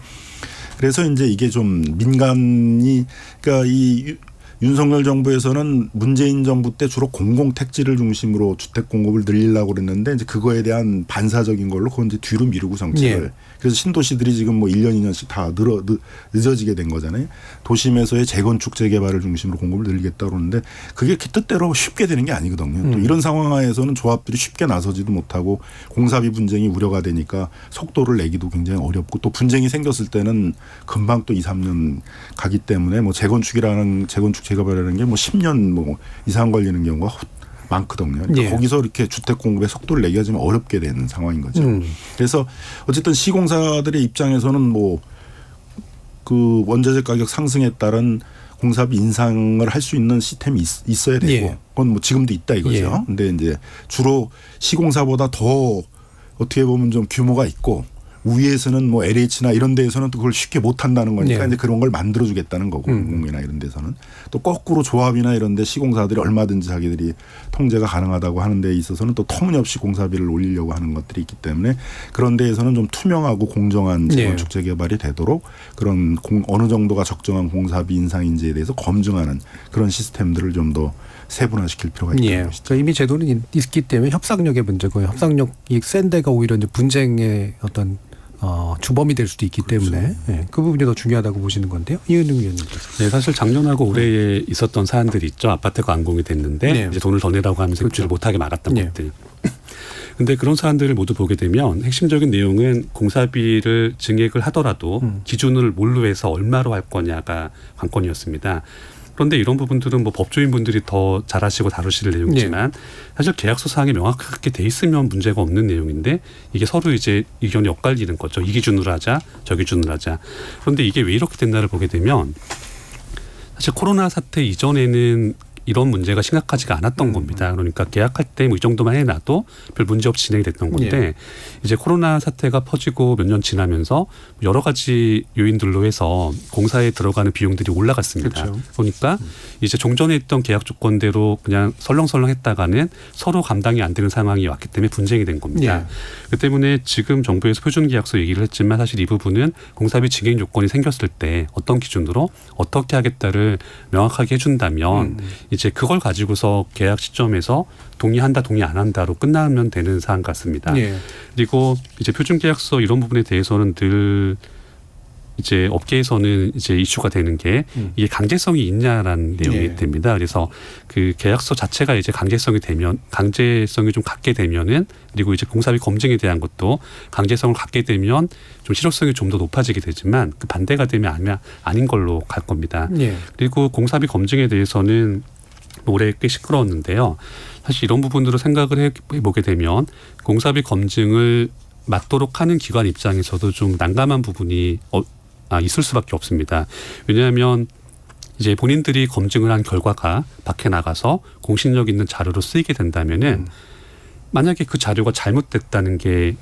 그래서 이제 이게 좀 민간이 그러니까 이 윤석열 정부에서는 문재인 정부 때 주로 공공택지를 중심으로 주택 공급을 늘리려고 그랬는데 이제 그거에 대한 반사적인 걸로 그건 이제 뒤로 미루고 정책을. 예. 그래서 신도시들이 지금 뭐 1년, 2년씩 다 늦어지게 된 거잖아요. 도심에서의 재건축 재개발을 중심으로 공급을 늘리겠다 그러는데 그게 이렇게 뜻대로 쉽게 되는 게 아니거든요. 또 이런 상황하에서는 조합들이 쉽게 나서지도 못하고 공사비 분쟁이 우려가 되니까 속도를 내기도 굉장히 어렵고 또 분쟁이 생겼을 때는 금방 또 2, 3년 가기 때문에 뭐 재건축 재개발이라는 게 뭐 10년 뭐 이상 걸리는 경우가 많거든요. 그러니까 예. 거기서 이렇게 주택 공급의 속도를 내기가 좀 어렵게 되는 상황인 거죠. 그래서 어쨌든 시공사들의 입장에서는 뭐 그 원자재 가격 상승에 따른 공사비 인상을 할 수 있는 시스템이 있어야 되고 예. 그건 뭐 지금도 있다 이거죠. 예. 근데 이제 주로 시공사보다 더 어떻게 보면 좀 규모가 있고 위에서는 뭐 LH나 이런 데에서는 또 그걸 쉽게 못 한다는 거니까 예. 이제 그런 걸 만들어 주겠다는 거고 공공이나 이런 데서는 또 거꾸로 조합이나 이런 데 시공사들이 얼마든지 자기들이 통제가 가능하다고 하는 데에 있어서는 또 터무니없이 공사비를 올리려고 하는 것들이 있기 때문에 그런 데에서는 좀 투명하고 공정한 재건축 재개발이 되도록 그런 어느 정도가 적정한 공사비 인상인지에 대해서 검증하는 그런 시스템들을 좀 더 세분화시킬 필요가 있다는 예. 것이죠. 그러니까 이미 제도는 있기 때문에 협상력의 문제고요. 협상력이 센 데가 오히려 이제 분쟁의 어떤 주범이 될 수도 있기 때문에 예, 그 부분이 더 중요하다고 보시는 건데요. 이은웅 의원님. 네, 사실 작년하고 올해에 있었던 사안들이 있죠. 아파트가 완공이 됐는데 네. 이제 돈을 더 내라고 하면서 입주를 못하게 막았던 네. 것들. 근데 그런 사안들을 모두 보게 되면 핵심적인 내용은 공사비를 증액을 하더라도 기준을 뭘로 해서 얼마로 할 거냐가 관건이었습니다. 그런데 이런 부분들은 뭐 법조인 분들이 더 잘하시고 다루실 내용이지만 사실 계약서 사항이 명확하게 돼 있으면 문제가 없는 내용인데 이게 서로 이제 의견이 엇갈리는 거죠. 이 기준으로 하자, 저 기준으로 하자. 그런데 이게 왜 이렇게 됐나를 보게 되면 사실 코로나 사태 이전에는 이런 문제가 심각하지가 않았던 겁니다. 그러니까 계약할 때 뭐 이 정도만 해놔도 별 문제 없이 진행이 됐던 건데 이제 코로나 사태가 퍼지고 몇 년 지나면서 여러 가지 요인들로 해서 공사에 들어가는 비용들이 올라갔습니다. 그렇죠. 그러니까 이제 종전에 있던 계약 조건대로 그냥 설렁설렁 했다가는 서로 감당이 안 되는 상황이 왔기 때문에 분쟁이 된 겁니다. 그 때문에 지금 정부에서 표준계약서 얘기를 했지만 사실 이 부분은 공사비 증액 요건이 생겼을 때 어떤 기준으로 어떻게 하겠다를 명확하게 해준다면 이제 그걸 가지고서 계약 시점에서 동의한다 동의 안 한다로 끝나면 되는 사안 같습니다. 예. 그리고 이제 표준계약서 이런 부분에 대해서는 늘 이제 업계에서는 이제 이슈가 되는 게 이게 강제성이 있냐라는 내용이 됩니다. 그래서 그 계약서 자체가 이제 강제성이 좀 갖게 되면은 그리고 이제 공사비 검증에 대한 것도 강제성을 갖게 되면 좀 실효성이 좀 더 높아지게 되지만 그 반대가 되면 아닌 걸로 갈 겁니다. 예. 그리고 공사비 검증에 대해서는 올해 꽤 시끄러웠는데요. 사실 이런 부분들을 생각을 해보게 되면 공사비 검증을 맡도록 하는 기관 입장에서도 좀 난감한 부분이 있을 수밖에 없습니다. 왜냐하면 이제 본인들이 검증을 한 결과가 밖에 나가서 공신력 있는 자료로 쓰이게 된다면은 만약에 그 자료가 잘못됐다는 게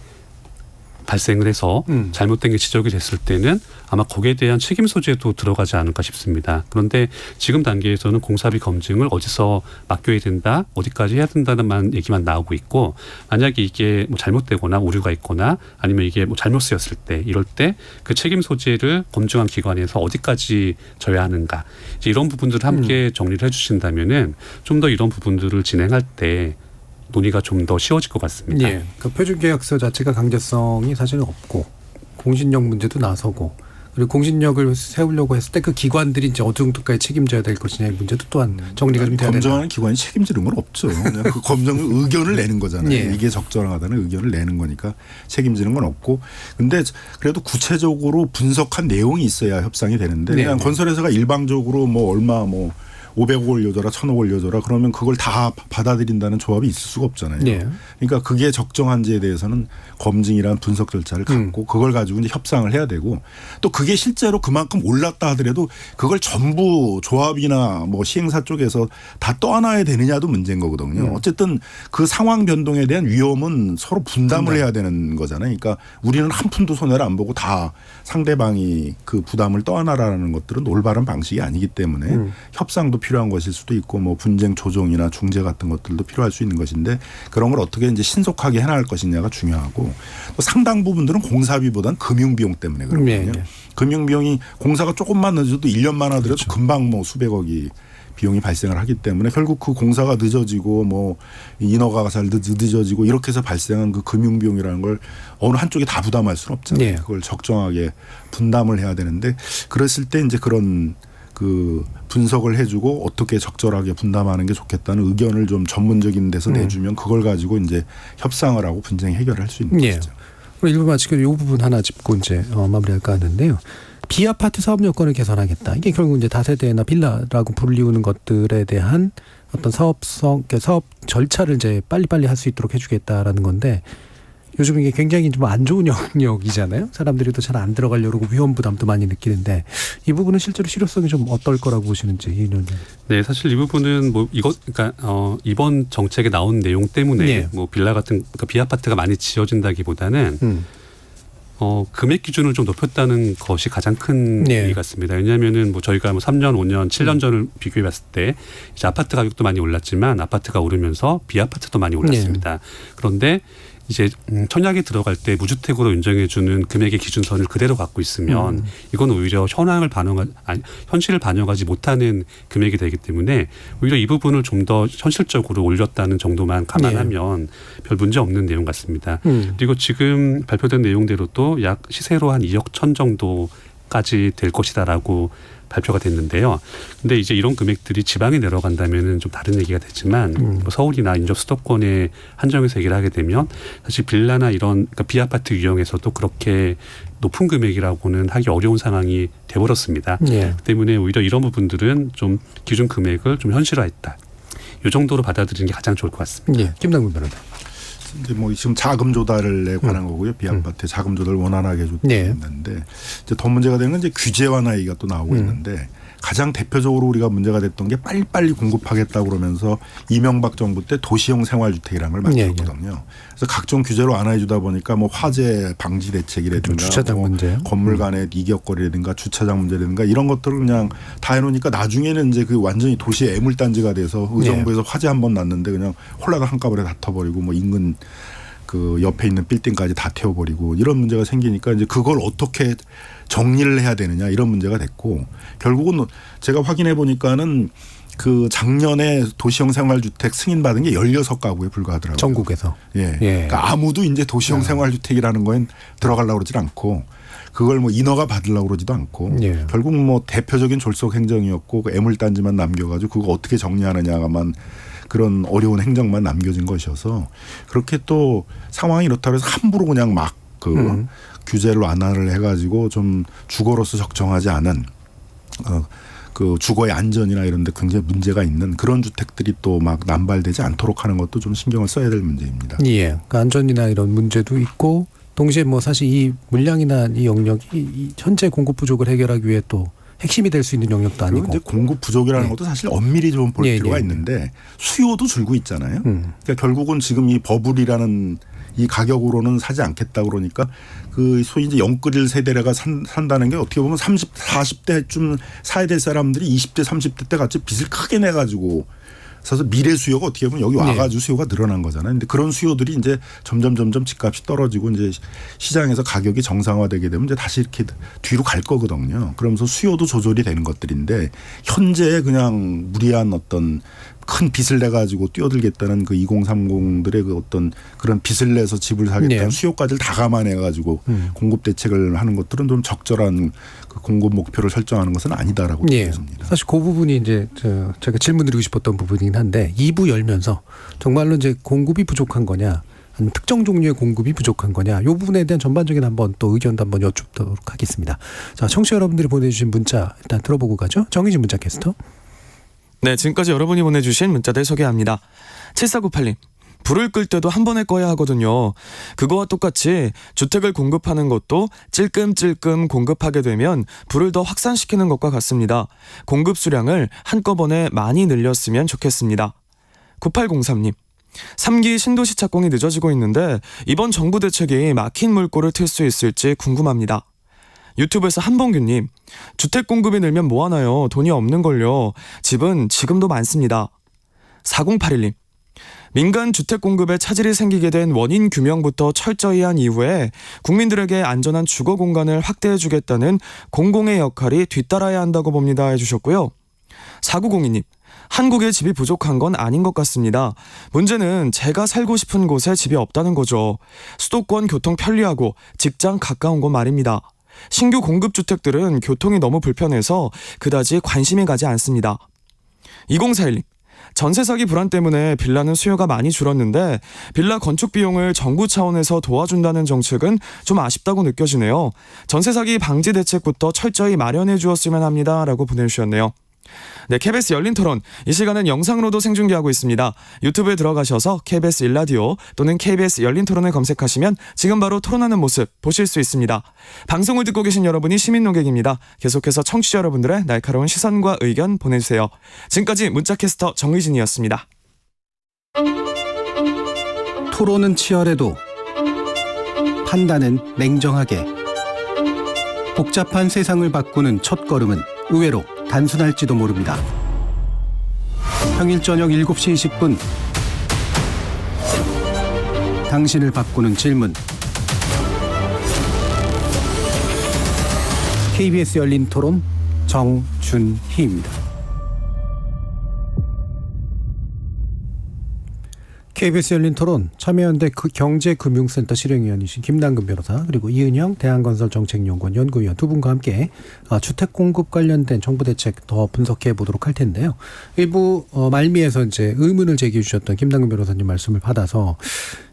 발생을 해서 잘못된 게 지적이 됐을 때는 아마 거기에 대한 책임 소재도 들어가지 않을까 싶습니다. 그런데 지금 단계에서는 공사비 검증을 어디서 맡겨야 된다, 어디까지 해야 된다는 얘기만 나오고 있고 만약에 이게 뭐 잘못되거나 오류가 있거나 아니면 이게 뭐 잘못 쓰였을 때 이럴 때 그 책임 소재를 검증한 기관에서 어디까지 져야 하는가 이런 부분들을 함께 정리를 해주신다면은 좀 더 이런 부분들을 진행할 때 논의가 좀 더 쉬워질 것 같습니다. 예. 그 표준계약서 자체가 강제성이 사실은 없고 공신력 문제도 나서고 그리고 공신력을 세우려고 했을 때 그 기관들이 이제 어느 정도까지 책임져야 될 것이냐의 문제도 또한 정리가 좀 돼야 된다. 검증하는 기관이 책임지는 건 없죠. 그냥 그 검증 의견을 내는 거잖아요. 예. 이게 적절하다는 의견을 내는 거니까 책임지는 건 없고. 근데 그래도 구체적으로 분석한 내용이 있어야 협상이 되는데 그냥 건설회사가 일방적으로 뭐 얼마 뭐 500억 올려줘라, 1000억 올려줘라 그러면 그걸 다 받아들인다는 조합이 있을 수가 없잖아요. 예. 그러니까 그게 적정한지에 대해서는 검증이란 분석 절차를 갖고 그걸 가지고 이제 협상을 해야 되고 또 그게 실제로 그만큼 올랐다 하더라도 그걸 전부 조합이나 뭐 시행사 쪽에서 다 떠안아야 되느냐도 문제인 거거든요. 어쨌든 그 상황 변동에 대한 위험은 서로 분담을 해야 되는 거잖아요. 그러니까 우리는 한 푼도 손해를 안 보고 다 상대방이 그 부담을 떠안아라는 것들은 올바른 방식이 아니기 때문에 협상도 필요한 것일 수도 있고 뭐 분쟁 조정이나 중재 같은 것들도 필요할 수 있는 것인데 그런 걸 어떻게 이제 신속하게 해나갈 것이냐가 중요하고 또 상당 부분들은 공사비보다는 금융비용 때문에 그렇거든요. 네. 금융비용이 공사가 조금만 늦어도 1년만 하더라도 금방 뭐 수백억이 비용이 발생을 하기 때문에 결국 그 공사가 늦어지고 뭐 인허가가 잘 늦어지고 이렇게 해서 발생한 그 금융비용이라는 걸 어느 한쪽이 다 부담할 수는 없잖아요. 네. 그걸 적정하게 분담을 해야 되는데 그랬을 때 이제 그런 그 분석을 해주고 어떻게 적절하게 분담하는 게 좋겠다는 의견을 좀 전문적인 데서 내주면 그걸 가지고 이제 협상을 하고 분쟁 해결을 할 수 있는 예. 것이죠. 그럼 일부 마치고 이 부분 하나 짚고 이제 마무리할까 하는데요. 비아파트 사업 여건을 개선하겠다. 이게 결국 이제 다세대나 빌라라고 불리우는 것들에 대한 어떤 사업 절차를 이제 빨리빨리 할 수 있도록 해주겠다라는 건데 요즘 이게 굉장히 좀 안 좋은 영역이잖아요. 사람들이 또 잘 안 들어가려고 그러고 위험 부담도 많이 느끼는데 이 부분은 실제로 실효성이 좀 어떨 거라고 보시는지 이는. 네, 사실 이 부분은 뭐 그러니까 이번 정책에 나온 내용 때문에 네. 뭐 빌라 같은 그러니까 비아파트가 많이 지어진다기보다는 금액 기준을 좀 높였다는 것이 가장 큰 네. 얘기 같습니다. 왜냐하면은 뭐 저희가 뭐 3년, 5년, 7년 전을 비교해 봤을 때 이제 아파트 가격도 많이 올랐지만 아파트가 오르면서 비아파트도 많이 올랐습니다. 네. 그런데 이제 청약에 들어갈 때 무주택으로 인정해 주는 금액의 기준선을 그대로 갖고 있으면 이건 오히려 현실을 반영하지 못하는 금액이 되기 때문에 오히려 이 부분을 좀 더 현실적으로 올렸다는 정도만 감안하면 별 문제 없는 내용 같습니다. 그리고 지금 발표된 내용대로도 약 시세로 한 2억 천 정도까지 될 것이다라고 발표가 됐는데요. 근데 이제 이런 금액들이 지방에 내려간다면은 좀 다른 얘기가 되지만 뭐 서울이나 인접 수도권에 한정해서 얘기를 하게 되면 사실 빌라나 이런 그러니까 비아파트 유형에서도 그렇게 높은 금액이라고는 하기 어려운 상황이 돼버렸습니다. 예. 그 때문에 오히려 이런 부분들은 좀 기준 금액을 좀 현실화했다. 이 정도로 받아들이는 게 가장 좋을 것 같습니다. 예. 김남근 변호사. 이제 뭐 지금 자금 조달에 관한 거고요. 비아파트 자금 조달 원활하게 해줬는데 이제 더 문제가 되는 건 이제 규제 완화 얘기가 또 나오고 있는데 가장 대표적으로 우리가 문제가 됐던 게 빨리빨리 공급하겠다고 그러면서 이명박 정부 때 도시형 생활주택이라는 걸 만들었거든요. 그래서 각종 규제를 완화해 주다 보니까 뭐 화재 방지 대책이라든가 주차장 뭐 문제, 건물 간의 이격거리라든가 주차장 문제라든가 이런 것들을 그냥 다 해놓으니까 나중에는 이제 그 완전히 도시의 애물단지가 돼서 의정부에서 화재 한 번 났는데 그냥 홀라당 한꺼번에 다 터버리고 뭐 인근 그 옆에 있는 빌딩까지 다 태워버리고 이런 문제가 생기니까 이제 그걸 어떻게 정리를 해야 되느냐 이런 문제가 됐고 결국은 제가 확인해 보니까는 그 작년에 도시형 생활주택 승인받은 게 16가구에 불과하더라고요. 전국에서. 예. 예. 그러니까 아무도 이제 도시형 생활주택이라는 거엔 들어가려고 그러질 않고 그걸 뭐 인허가 받으려고 그러지도 않고 예. 결국 뭐 대표적인 졸속 행정이었고 그 애물단지만 남겨가지고 그거 어떻게 정리하느냐만 그런 어려운 행정만 남겨진 것이어서 그렇게 또 상황이 이렇다고 해서 함부로 그냥 막 그 규제를 완화를 해가지고 좀 주거로서 적정하지 않은 그 주거의 안전이나 이런 데 굉장히 문제가 있는 그런 주택들이 또 막 남발되지 않도록 하는 것도 좀 신경을 써야 될 문제입니다. 예. 그러니까 안전이나 이런 문제도 있고 동시에 뭐 사실 이 물량이나 이 영역이 이 현재 공급 부족을 해결하기 위해 또 핵심이 될 수 있는 영역도 아니고. 이제 공급 부족이라는 것도 사실 엄밀히 좀 볼 필요가 예. 있는데 수요도 줄고 있잖아요. 그러니까 결국은 지금 이 버블이라는 이 가격으로는 사지 않겠다 그러니까 그 소위 이제 영끌일 세대가 산다는 게 어떻게 보면 30, 40대쯤 사야 될 사람들이 20대, 30대 때 같이 빚을 크게 내가지고 그래서 미래 수요가 어떻게 보면 여기 와가지고 수요가 늘어난 거잖아요. 근데 그런 수요들이 이제 점점 집값이 떨어지고 이제 시장에서 가격이 정상화되게 되면 이제 다시 이렇게 뒤로 갈 거거든요. 그러면서 수요도 조절이 되는 것들인데 현재 그냥 무리한 어떤 큰 빚을 내 가지고 뛰어들겠다는 그 2030들의 그 어떤 그런 빚을 내서 집을 사겠다는 수요까지를 다 감안해 가지고 공급 대책을 하는 것들은 좀 적절한 그 공급 목표를 설정하는 것은 아니다라고 보겠습니다. 사실 그 부분이 이제 제가 질문드리고 싶었던 부분이긴 한데 2부 열면서 정말로 이제 공급이 부족한 거냐 아니면 특정 종류의 공급이 부족한 거냐 이 부분에 대한 전반적인 한번 또 의견도 한번 여쭙도록 하겠습니다. 자, 청취자 여러분들이 보내주신 문자 일단 들어보고 가죠. 정의진 문자 캐스터. 네, 지금까지 여러분이 보내주신 문자들 소개합니다. 7498님. 불을 끌 때도 한 번에 꺼야 하거든요. 그거와 똑같이 주택을 공급하는 것도 찔끔찔끔 공급하게 되면 불을 더 확산시키는 것과 같습니다. 공급 수량을 한꺼번에 많이 늘렸으면 좋겠습니다. 9803님. 3기 신도시 착공이 늦어지고 있는데 이번 정부 대책이 막힌 물꼬를 틀 수 있을지 궁금합니다. 유튜브에서 한봉규님. 주택 공급이 늘면 뭐하나요? 돈이 없는걸요. 집은 지금도 많습니다. 4081님. 민간 주택 공급에 차질이 생기게 된 원인 규명부터 철저히 한 이후에 국민들에게 안전한 주거 공간을 확대해주겠다는 공공의 역할이 뒤따라야 한다고 봅니다 해주셨고요. 4902님. 한국에 집이 부족한 건 아닌 것 같습니다. 문제는 제가 살고 싶은 곳에 집이 없다는 거죠. 수도권 교통 편리하고 직장 가까운 곳 말입니다. 신규 공급주택들은 교통이 너무 불편해서 그다지 관심이 가지 않습니다. 2041님. 전세 사기 불안 때문에 빌라는 수요가 많이 줄었는데 빌라 건축 비용을 정부 차원에서 도와준다는 정책은 좀 아쉽다고 느껴지네요. 전세 사기 방지 대책부터 철저히 마련해 주었으면 합니다. 라고 보내주셨네요. 네, KBS 열린 토론. 이 시간은 영상으로도 생중계하고 있습니다. 유튜브에 들어가셔서 KBS 1라디오 또는 KBS 열린 토론을 검색하시면 지금 바로 토론하는 모습 보실 수 있습니다. 방송을 듣고 계신 여러분이 시민 농객입니다. 계속해서 청취자 여러분들의 날카로운 시선과 의견 보내주세요. 지금까지 문자캐스터 정의진이었습니다. 토론은 치열해도 판단은 냉정하게. 복잡한 세상을 바꾸는 첫걸음은 의외로 단순할지도 모릅니다. 평일 저녁 7시 20분 당신을 바꾸는 질문. KBS 열린 토론 정준희입니다. KBS 열린 토론 참여연대 경제금융센터 실행위원이신 김남근 변호사 그리고 이은영 대한건설정책연구원 연구위원 두 분과 함께 주택 공급 관련된 정부 대책 더 분석해 보도록 할 텐데요. 일부 말미에서 이제 의문을 제기해 주셨던 김남근 변호사님 말씀을 받아서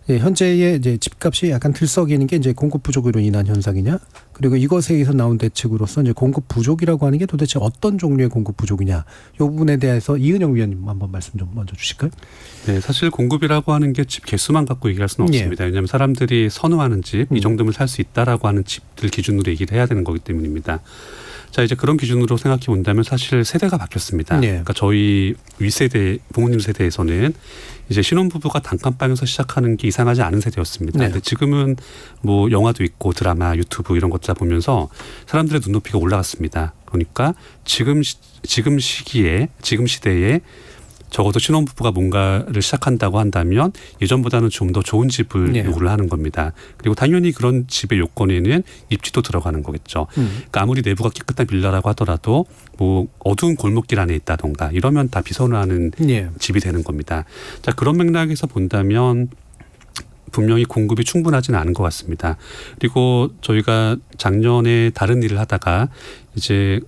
현재의 이제 집값이 약간 들썩이는 게 이제 공급 부족으로 인한 현상이냐, 그리고 이것에 의해서 나온 대책으로서 이제 공급 부족이라고 하는 게 도대체 어떤 종류의 공급 부족이냐, 이 부분에 대해서 이은영 위원님 한번 말씀 좀 먼저 주실까요? 네, 사실 공급이라고 하는 게 집 개수만 갖고 얘기할 수는 없습니다. 왜냐하면 사람들이 선호하는 집, 이 정도면 살 수 있다라고 하는 집들 기준으로 얘기를 해야 되는 거기 때문입니다. 자, 이제 그런 기준으로 생각해 본다면 사실 세대가 바뀌었습니다. 그러니까 저희 윗세대, 부모님 세대에서는 이제 신혼부부가 단칸방에서 시작하는 게 이상하지 않은 세대였습니다. 근데 지금은 뭐 영화도 있고 드라마, 유튜브 이런 것들 보면서 사람들의 눈높이가 올라갔습니다. 그러니까 지금 시기에, 지금 시대에 적어도 신혼부부가 뭔가를 시작한다고 한다면 예전보다는 좀 더 좋은 집을 요구를 하는 겁니다. 그리고 당연히 그런 집의 요건에는 입지도 들어가는 거겠죠. 그러니까 아무리 내부가 깨끗한 빌라라고 하더라도 뭐 어두운 골목길 안에 있다던가 이러면 다 비선호하는 집이 되는 겁니다. 자, 그런 맥락에서 본다면 분명히 공급이 충분하지는 않은 것 같습니다. 그리고 저희가 작년에 다른 일을 하다가 이제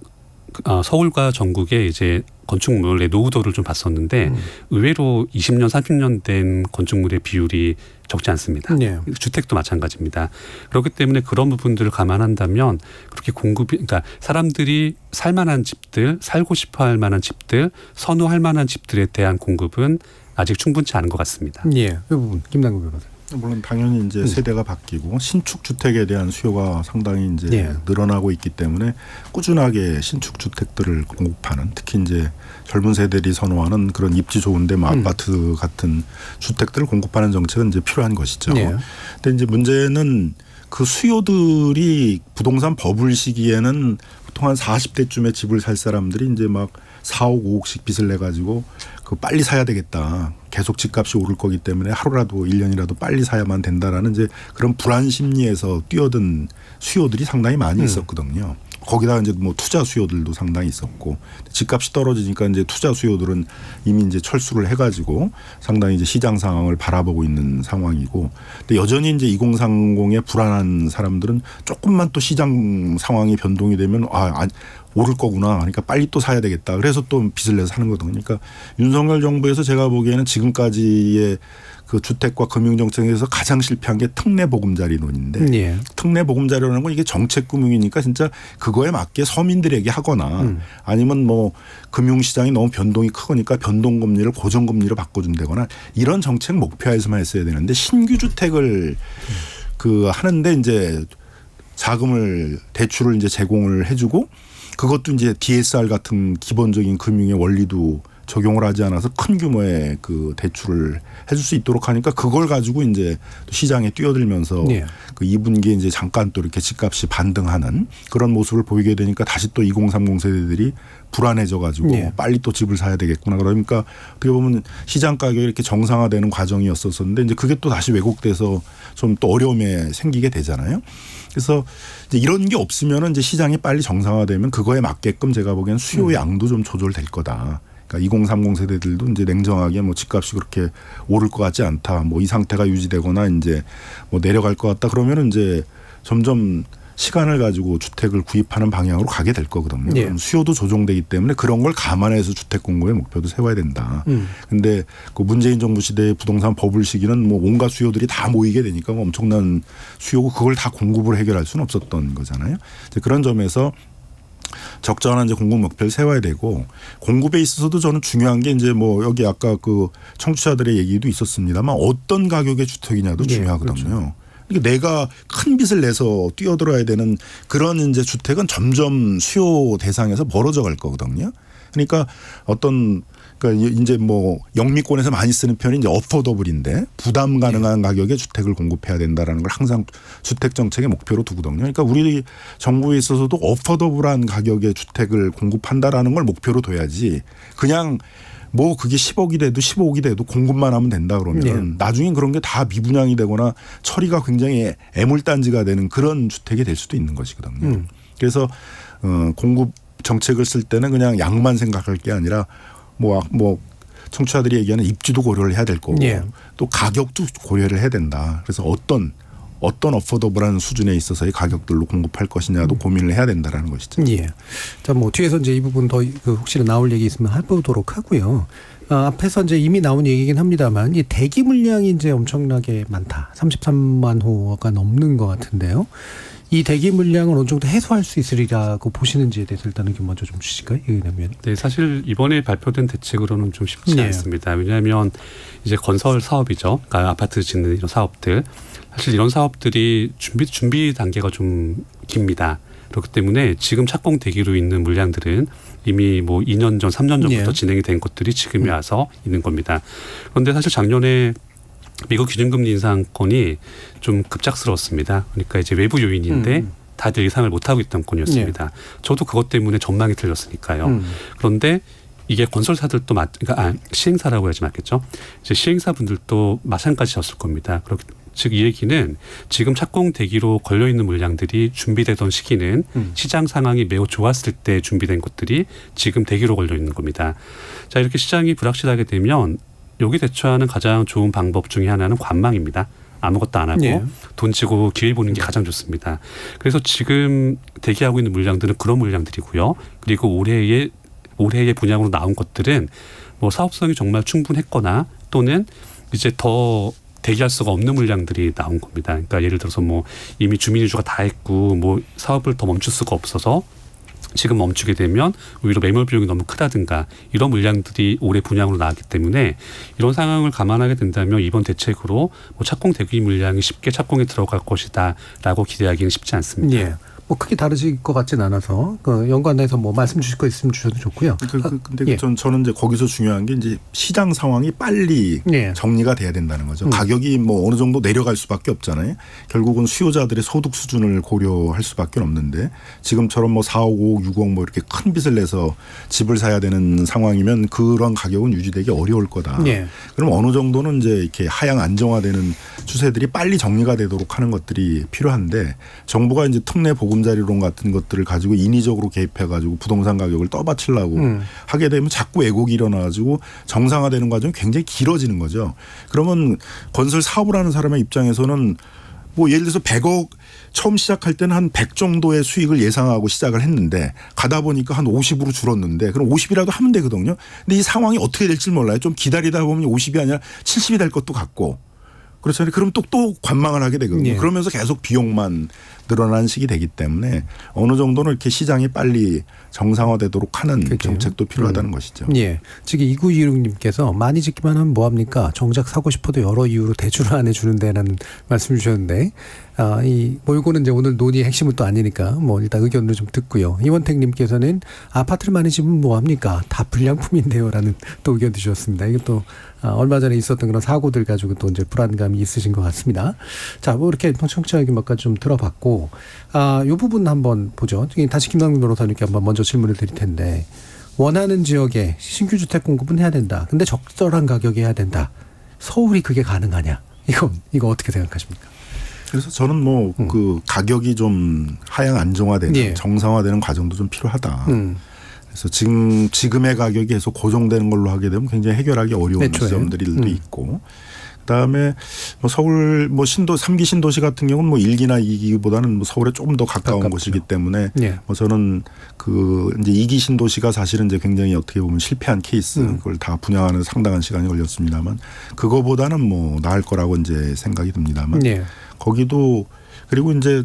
서울과 전국에 이제 건축물의 노후도를 좀 봤었는데 의외로 20년, 30년 된 건축물의 비율이 적지 않습니다. 주택도 마찬가지입니다. 그렇기 때문에 그런 부분들을 감안한다면 그렇게 공급이, 그러니까 사람들이 살만한 집들, 살고 싶어할 만한 집들, 선호할 만한 집들에 대한 공급은 아직 충분치 않은 것 같습니다. 이 부분 김남근 변호사. 물론 당연히 이제 세대가 바뀌고 신축 주택에 대한 수요가 상당히 이제 늘어나고 있기 때문에 꾸준하게 신축 주택들을 공급하는, 특히 이제 젊은 세대들이 선호하는 그런 입지 좋은데 뭐 아파트 같은 주택들을 공급하는 정책은 이제 필요한 것이죠. 근데 이제 문제는 그 수요들이 부동산 버블 시기에는 보통 한 40대쯤에 집을 살 사람들이 이제 막 4억, 5억씩 빚을 내 가지고 그 빨리 사야 되겠다. 계속 집값이 오를 거기 때문에 하루라도 1년이라도 빨리 사야만 된다라는 이제 그런 불안 심리에서 뛰어든 수요들이 상당히 많이 있었거든요. 거기다가 이제 뭐 투자 수요들도 상당히 있었고, 집값이 떨어지니까 이제 투자 수요들은 이미 이제 철수를 해가지고 상당히 이제 시장 상황을 바라보고 있는 상황이고, 근데 여전히 이제 2030에 불안한 사람들은 조금만 또 시장 상황이 변동이 되면 오를 거구나. 그러니까 빨리 또 사야 되겠다. 그래서 또 빚을 내서 사는 거거든요. 그러니까 윤석열 정부에서 제가 보기에는 지금까지의 그 주택과 금융정책에서 가장 실패한 게 특례보금자리론인데 예. 특례보금자리론은 건 이게 정책금융이니까 진짜 그거에 맞게 서민들에게 하거나 아니면 뭐 금융시장이 너무 변동이 크니까 변동금리를 고정금리로 바꿔준다거나 이런 정책 목표에서만 했어야 되는데 신규 주택을 그 하는데 이제 자금을 대출을 이제 제공을 해주고 그것도 이제 DSR 같은 기본적인 금융의 원리도 적용을 하지 않아서 큰 규모의 그 대출을 해줄 수 있도록 하니까 그걸 가지고 이제 또 시장에 뛰어들면서 예. 그 2분기에 이제 잠깐 또 이렇게 집값이 반등하는 그런 모습을 보이게 되니까 다시 또 2030 세대들이 불안해져 가지고 예. 빨리 또 집을 사야 되겠구나. 그러니까 어떻게 보면 시장 가격이 이렇게 정상화되는 과정이었었는데 이제 그게 또 다시 왜곡돼서 좀 또 어려움에 생기게 되잖아요. 그래서 이제 이런 게 없으면은 이제 시장이 빨리 정상화되면 그거에 맞게끔 제가 보기엔 수요 양도 좀 조절될 거다. 그러니까 2030 세대들도 이제 냉정하게 뭐 집값이 그렇게 오를 것 같지 않다. 뭐 이 상태가 유지되거나 이제 뭐 내려갈 것 같다. 그러면은 이제 점점 시간을 가지고 주택을 구입하는 방향으로 가게 될 거거든요. 예. 수요도 조정되기 때문에 그런 걸 감안해서 주택 공급의 목표도 세워야 된다. 근데 그 문재인 정부 시대의 부동산 버블 시기는 뭐 온갖 수요들이 다 모이게 되니까 뭐 엄청난 수요고 그걸 다 공급으로 해결할 수는 없었던 거잖아요. 이제 그런 점에서 적절한 이제 공급 목표를 세워야 되고 공급에 있어서도 저는 중요한 게 이제 뭐 여기 아까 그 청취자들의 얘기도 있었습니다만 어떤 가격의 주택이냐도 예, 그렇죠. 중요하거든요. 그러니까 내가 큰 빚을 내서 뛰어들어야 되는 그런 이제 주택은 점점 수요 대상에서 멀어져 갈 거거든요. 그러니까 어떤 그러니까 이제 뭐 영미권에서 많이 쓰는 표현이 이제 어포더블인데 부담 가능한 가격의 주택을 공급해야 된다라는 걸 항상 주택 정책의 목표로 두거든요. 그러니까 우리 정부에 있어서도 어포더블한 가격의 주택을 공급한다라는 걸 목표로 둬야지 그냥 뭐 그게 10억이 돼도 15억이 돼도 공급만 하면 된다 그러면 나중엔 그런 게 다 미분양이 되거나 처리가 굉장히 애물단지가 되는 그런 주택이 될 수도 있는 것이거든요. 그래서 공급 정책을 쓸 때는 그냥 양만 생각할 게 아니라 뭐 청취자들이 얘기하는 입지도 고려를 해야 될 거고 예. 또 가격도 고려를 해야 된다. 그래서 어떤 어포더블한 수준에 있어서의 가격들로 공급할 것이냐도 고민을 해야 된다라는 것이죠. 예. 자, 뭐 뒤에서 이제 이 부분 더 혹시 나올 얘기 있으면 해보도록 하고요. 앞에서 이제 이미 나온 얘기긴 합니다만 이 대기 물량이 이제 엄청나게 많다. 33만 호가 넘는 것 같은데요. 이 대기 물량을 어느 정도 해소할 수 있으리라고 보시는지에 대해서 일단은 먼저 좀 주실까요? 이기면. 네, 사실 이번에 발표된 대책으로는 좀 쉽지 않습니다. 왜냐하면 이제 건설 사업이죠. 그러니까 아파트 짓는 이런 사업들. 사실 이런 사업들이 준비 단계가 좀 깁니다. 그렇기 때문에 지금 착공 대기로 있는 물량들은 이미 뭐 2년 전, 3년 전부터 진행이 된 것들이 지금에 와서 있는 겁니다. 그런데 사실 작년에 미국 기준금리 인상권이 좀 급작스러웠습니다. 그러니까 이제 외부 요인인데 다들 예상을 못하고 있던 건이었습니다. 저도 그것 때문에 전망이 틀렸으니까요. 그런데 이게 건설사들도 그러니까 시행사라고 해야지 맞겠죠. 이제 시행사분들도 마찬가지였을 겁니다. 즉 이 얘기는 지금 착공 대기로 걸려 있는 물량들이 준비되던 시기는 시장 상황이 매우 좋았을 때 준비된 것들이 지금 대기로 걸려 있는 겁니다. 자, 이렇게 시장이 불확실하게 되면 여기 대처하는 가장 좋은 방법 중에 하나는 관망입니다. 아무것도 안 하고 돈 치고 길 보는 게 가장 좋습니다. 그래서 지금 대기하고 있는 물량들은 그런 물량들이고요. 그리고 올해의 분양으로 나온 것들은 뭐 사업성이 정말 충분했거나 또는 이제 더 대기할 수가 없는 물량들이 나온 겁니다. 그러니까 예를 들어서 뭐 이미 주민유주가 다 했고 뭐 사업을 더 멈출 수가 없어서 지금 멈추게 되면 오히려 매몰 비용이 너무 크다든가 이런 물량들이 올해 분양으로 나왔기 때문에 이런 상황을 감안하게 된다면 이번 대책으로 뭐 착공 대기 물량이 쉽게 착공에 들어갈 것이다라고 기대하기는 쉽지 않습니다. 예. 뭐 크게 다르실 것 같진 않아서 그 연관해서 뭐 말씀 주실 거 있으면 주셔도 좋고요. 근데 저는 이제 거기서 중요한 게 이제 시장 상황이 빨리 정리가 돼야 된다는 거죠. 가격이 뭐 어느 정도 내려갈 수밖에 없잖아요. 결국은 수요자들의 소득 수준을 고려할 수밖에 없는데 지금처럼 뭐 4억, 5억, 6억 뭐 이렇게 큰 빚을 내서 집을 사야 되는 상황이면 그런 가격은 유지되기 어려울 거다. 그럼 어느 정도는 이제 이렇게 하향 안정화되는 추세들이 빨리 정리가 되도록 하는 것들이 필요한데 정부가 이제 특례 보금자리론 같은 것들을 가지고 인위적으로 개입해가지고 부동산 가격을 떠받치려고 하게 되면 자꾸 왜곡이 일어나가지고 정상화되는 과정이 굉장히 길어지는 거죠. 그러면 건설 사업을 하는 사람의 입장에서는 뭐 예를 들어서 100억 처음 시작할 때는 한 100 정도의 수익을 예상하고 시작을 했는데 가다 보니까 한 50으로 줄었는데 그럼 50이라도 하면 되거든요. 근데 이 상황이 어떻게 될지 몰라요. 좀 기다리다 보면 50이 아니라 70이 될 것도 같고 그렇잖아요. 그럼 또 관망을 하게 되거든요. 예. 그러면서 계속 비용만 늘어나는 식이 되기 때문에 어느 정도는 이렇게 시장이 빨리 정상화되도록 하는 그렇죠. 정책도 필요하다는 것이죠. 예. 지금 2926님께서 많이 짓기만 하면 뭐합니까? 정작 사고 싶어도 여러 이유로 대출을 안 해주는데라는 말씀 주셨는데 뭐 이거는 이제 오늘 논의의 핵심은 또 아니니까 뭐 일단 의견을 좀 듣고요. 이원택님께서는 아파트를 많이 지으면 뭐합니까? 다 불량품인데요라는 또 의견 주셨습니다. 이것도 얼마 전에 있었던 그런 사고들 가지고 또 이제 불안감이 있으신 것 같습니다. 자, 뭐 이렇게 청취자 의견 몇 가지 좀 들어봤고 이 부분 한번 보죠. 다시 김남균 변호사님께 한번 먼저 질문을 드릴 텐데 원하는 지역에 신규 주택 공급은 해야 된다. 근데 적절한 가격에 해야 된다. 서울이 그게 가능하냐? 이거 어떻게 생각하십니까? 그래서 저는 뭐 그 가격이 좀 하향 안정화되는 예. 정상화되는 과정도 좀 필요하다. 그래서 지금의 가격이 계속 고정되는 걸로 하게 되면 굉장히 해결하기 어려운 애초에. 지점들도 있고 그다음에 뭐 서울 뭐 3기 신도시 같은 경우는 뭐 1기나 2기보다는 뭐 서울에 조금 더 가까운 가깝죠. 곳이기 때문에 예. 뭐 저는 그 이제 2기 신도시가 사실은 이제 굉장히 어떻게 보면 실패한 케이스 그걸 다 분양하는 데 상당한 시간이 걸렸습니다만 그거보다는 뭐 나을 거라고 이제 생각이 듭니다만 예. 거기도 그리고 이제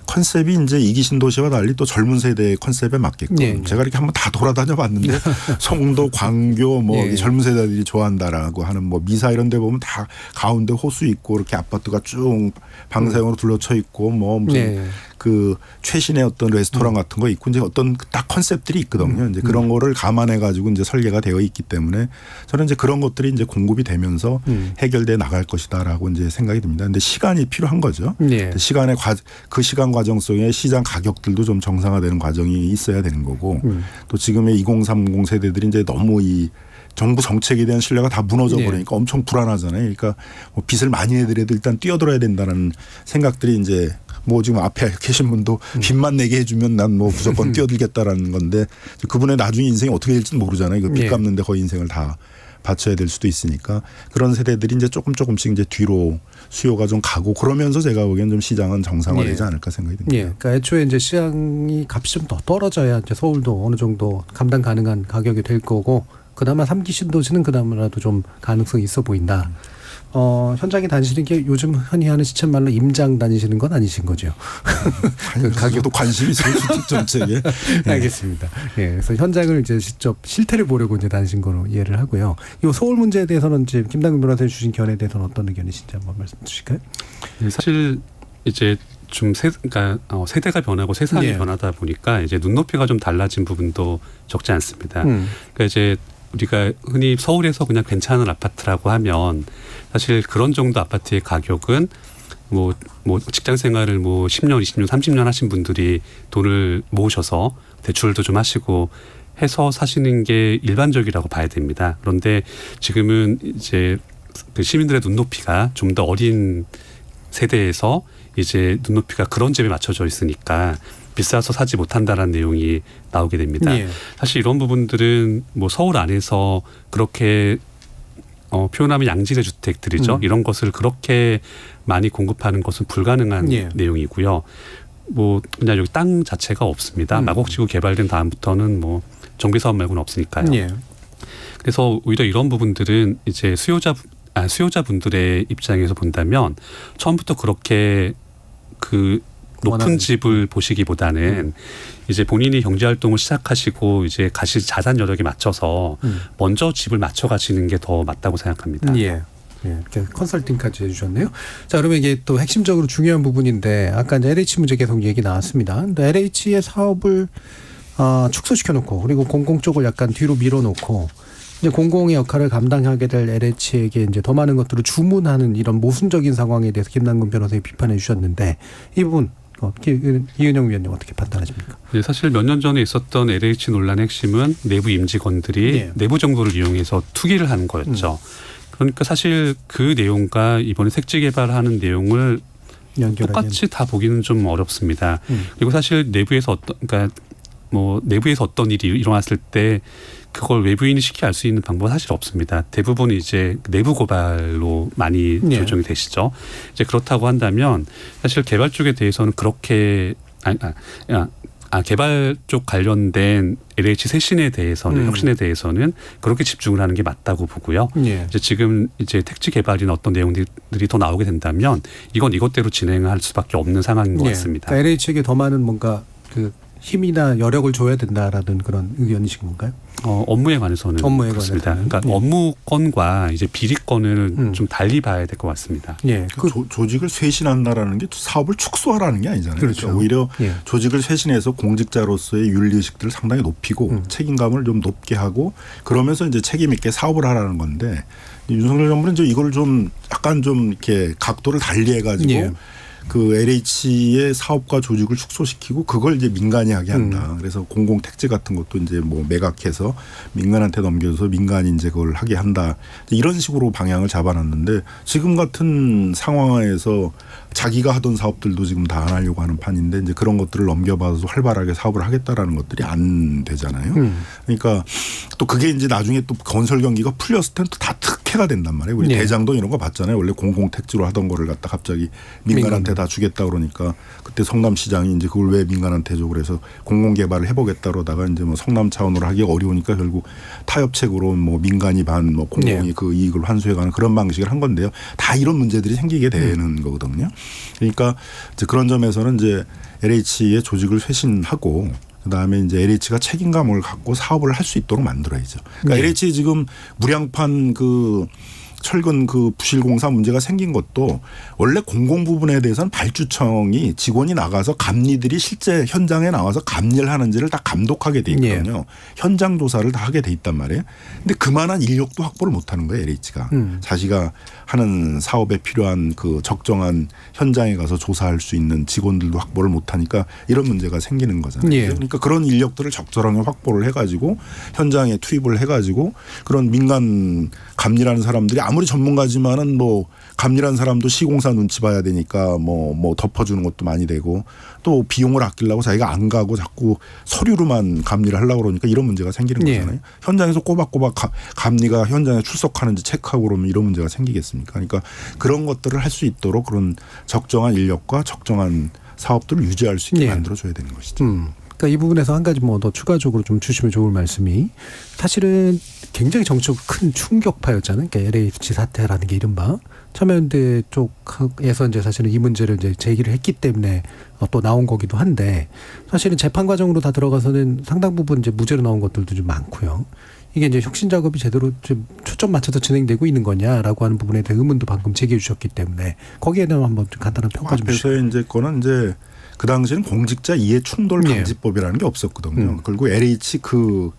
컨셉이 이제 2기 신도시와 달리 또 젊은 세대의 컨셉에 맞게끔 예. 제가 이렇게 한번 다 돌아다녀 봤는데 송도, 광교 뭐 예. 젊은 세대들이 좋아한다라고 하는 뭐 미사 이런 데 보면 다 가운데 호수 있고 이렇게 아파트가 쭉 방사형으로 둘러쳐 있고 뭐 무슨 예. 그 최신의 어떤 레스토랑 같은 거 있고 이제 어떤 딱 컨셉들이 있거든요. 이제 그런 거를 감안해 가지고 이제 설계가 되어 있기 때문에 저는 이제 그런 것들이 이제 공급이 되면서 해결돼 나갈 것이다라고 이제 생각이 듭니다. 근데 시간이 필요한 거죠. 예. 그 시간 과정 속에 시장 가격들도 좀 정상화되는 과정이 있어야 되는 거고 또 지금의 2030 세대들이 이제 너무 이 정부 정책에 대한 신뢰가 다 무너져 버리니까 엄청 불안하잖아요. 그러니까 뭐 빚을 많이 내더라도 일단 뛰어들어야 된다는 생각들이 이제 뭐 지금 앞에 계신 분도 빚만 내게 해주면 난 뭐 무조건 뛰어들겠다라는 건데 그분의 나중에 인생이 어떻게 될지는 모르잖아요. 그 빚 예. 갚는데 거의 인생을 다 바쳐야 될 수도 있으니까 그런 세대들이 이제 조금씩 이제 뒤로 수요가 좀 가고 그러면서 제가 보기엔 좀 시장은 정상화되지 예. 않을까 생각이 듭니다. 예. 그러니까 애초에 이제 시장이 값이 좀 더 떨어져야 이제 서울도 어느 정도 감당 가능한 가격이 될 거고 그나마 3기 신도시는 그나마라도 좀 가능성이 있어 보인다. 현장에 다니시는 게 요즘 흔히 하는 시쳇말로 임장 다니시는 건 아니신 거죠? 그 가격도 관심이 있어요. 주택 정책에. 알겠습니다. 예, 그래서 현장을 이제 직접 실태를 보려고 이제 다니신 거로 이해를 하고요. 이 서울 문제에 대해서는 이제 김남균 변호사님 주신 견해에 대해서는 어떤 의견이신지 한번 말씀 주실까요? 네, 사실 이제 좀 그러니까 세대가 변하고 세상이 예. 변하다 보니까 이제 눈높이가 좀 달라진 부분도 적지 않습니다. 그러니까 이제 우리가 흔히 서울에서 그냥 괜찮은 아파트라고 하면 사실 그런 정도 아파트의 가격은 뭐 직장 생활을 뭐 10년, 20년, 30년 하신 분들이 돈을 모으셔서 대출도 좀 하시고 해서 사시는 게 일반적이라고 봐야 됩니다. 그런데 지금은 이제 그 시민들의 눈높이가 좀 더 어린 세대에서 이제 눈높이가 그런 점에 맞춰져 있으니까 비싸서 사지 못한다라는 내용이 나오게 됩니다. 예. 사실 이런 부분들은 뭐 서울 안에서 그렇게 표현하면 양질의 주택들이죠. 이런 것을 그렇게 많이 공급하는 것은 불가능한 예. 내용이고요. 뭐 그냥 여기 땅 자체가 없습니다. 마곡지구 개발된 다음부터는 뭐 정비 사업 말고는 없으니까요. 예. 그래서 오히려 이런 부분들은 이제 수요자분들의 입장에서 본다면 처음부터 그렇게 그 높은 집을 보시기보다는 이제 본인이 경제 활동을 시작하시고 이제 가실 자산 여력에 맞춰서 먼저 집을 맞춰 가시는 게 더 맞다고 생각합니다. 예. 예, 이렇게 컨설팅까지 해주셨네요. 자, 그러면 이게 또 핵심적으로 중요한 부분인데 아까 이제 LH 문제 계속 얘기 나왔습니다. 근데 LH의 사업을 축소시켜놓고 그리고 공공 쪽을 약간 뒤로 밀어놓고 이제 공공의 역할을 감당하게 될 LH에게 이제 더 많은 것들을 주문하는 이런 모순적인 상황에 대해서 김남균 변호사님이 비판해 주셨는데 이 부분 이은영 위원님 어떻게 판단하십니까? 네, 사실 몇 년 전에 있었던 LH 논란의 핵심은 내부 임직원들이 예. 내부 정보를 이용해서 투기를 하는 거였죠. 그러니까 사실 그 내용과 이번에 색지 개발하는 내용을 똑같이 다 보기는 좀 어렵습니다. 그리고 사실 내부에서 그러니까 뭐 내부에서 어떤 일이 일어났을 때 그걸 외부인이 쉽게 알 수 있는 방법은 사실 없습니다. 대부분 이제 내부 고발로 많이 네. 조정이 되시죠. 이제 그렇다고 한다면 사실 개발 쪽에 대해서는 그렇게 개발 쪽 관련된 LH 쇄신에 대해서는 혁신에 대해서는 그렇게 집중을 하는 게 맞다고 보고요. 예. 이제 지금 이제 택지 개발이나 어떤 내용들이 더 나오게 된다면 이건 이것대로 진행할 수밖에 없는 상황인 것 예. 같습니다. 그러니까 LH에게 더 많은 뭔가 그 힘이나 여력을 줘야 된다라는 그런 의견이신 건가요? 업무에 관해서는 업무에 그렇습니다. 관해서는. 그러니까 예. 업무권과 이제 비리권을 좀 달리 봐야 될 것 같습니다. 예. 조직을 쇄신한다라는 게 사업을 축소하라는 게 아니잖아요. 그렇죠. 그러니까 오히려 예. 조직을 쇄신해서 공직자로서의 윤리의식들을 상당히 높이고 책임감을 좀 높게 하고 그러면서 이제 책임 있게 사업을 하라는 건데 윤석열 정부는 이제 이걸 좀 약간 좀 이렇게 각도를 달리 해가지고 예. 그 LH의 사업과 조직을 축소시키고 그걸 이제 민간이 하게 한다. 그래서 공공택지 같은 것도 이제 뭐 매각해서 민간한테 넘겨서 민간이 이제 그걸 하게 한다. 이런 식으로 방향을 잡아놨는데 지금 같은 상황에서 자기가 하던 사업들도 지금 다 안 하려고 하는 판인데 이제 그런 것들을 넘겨받아서 활발하게 사업을 하겠다라는 것들이 안 되잖아요. 그러니까 또 그게 이제 나중에 또 건설 경기가 풀렸을 때는 또 다 특혜가 된단 말이에요. 우리 네. 대장동 이런 거 봤잖아요. 원래 공공택지로 하던 거를 갖다 갑자기 민간한테 다 주겠다 그러니까 그때 성남시장이 이제 그걸 왜 민간한테 줘 그래서 공공개발을 해보겠다 그러다가 이제 뭐 성남 차원으로 하기 어려우니까 결국 타협책으로 뭐 민간이 반 뭐 공공이 네. 그 이익을 환수해가는 그런 방식을 한 건데요. 다 이런 문제들이 생기게 되는 거거든요. 그러니까 이제 그런 점에서는 이제 LH의 조직을 쇄신하고 그다음에 이제 LH가 책임감을 갖고 사업을 할 수 있도록 만들어야죠. 그러니까 네. LH 지금 무량판 그 철근 그 부실공사 문제가 생긴 것도 원래 공공 부분에 대해서는 발주청이 직원이 나가서 감리들이 실제 현장에 나와서 감리를 하는지를 다 감독하게 돼 있거든요. 현장 조사를 다 하게 돼 있단 말이에요. 근데 그만한 인력도 확보를 못 하는 거예요, LH가. 자기가 하는 사업에 필요한 그 적정한 현장에 가서 조사할 수 있는 직원들도 확보를 못 하니까 이런 문제가 생기는 거잖아요. 예. 그러니까 그런 인력들을 적절하게 확보를 해가지고 현장에 투입을 해가지고 그런 민간 감리라는 사람들이 아무리 전문가지만은 뭐 감리라는 사람도 시공사 눈치 봐야 되니까 뭐 덮어주는 것도 많이 되고 또 비용을 아끼려고 자기가 안 가고 자꾸 서류로만 감리를 하려고 그러니까 이런 문제가 생기는 예. 거잖아요. 현장에서 꼬박꼬박 감리가 현장에 출석하는지 체크하고 그러면 이런 문제가 생기겠습니까? 그러니까 그런 것들을 할 수 있도록 그런 적정한 인력과 적정한 사업들을 유지할 수 있게 예. 만들어줘야 되는 것이죠. 그러니까 이 부분에서 한 가지 뭐 더 추가적으로 좀 주시면 좋을 말씀이 사실은 굉장히 정치적으로 큰 충격파였잖아요. 그러니까 LH 사태라는 게 이른바 참여연대 쪽에서 이제 사실은 이 문제를 이제 제기를 했기 때문에 또 나온 거기도 한데 사실은 재판 과정으로 다 들어가서는 상당 부분 이제 무죄로 나온 것들도 좀 많고요. 이게 이제 혁신 작업이 제대로 좀 초점 맞춰서 진행되고 있는 거냐라고 하는 부분에 대한 의문도 방금 제기해 주셨기 때문에 거기에 대한 한번 좀 간단한 평가 좀 주시죠. 앞에서 이제 거는 이제 그 당시에는 공직자 이해 충돌 방지법이라는 게 없었거든요. 그리고 LH 그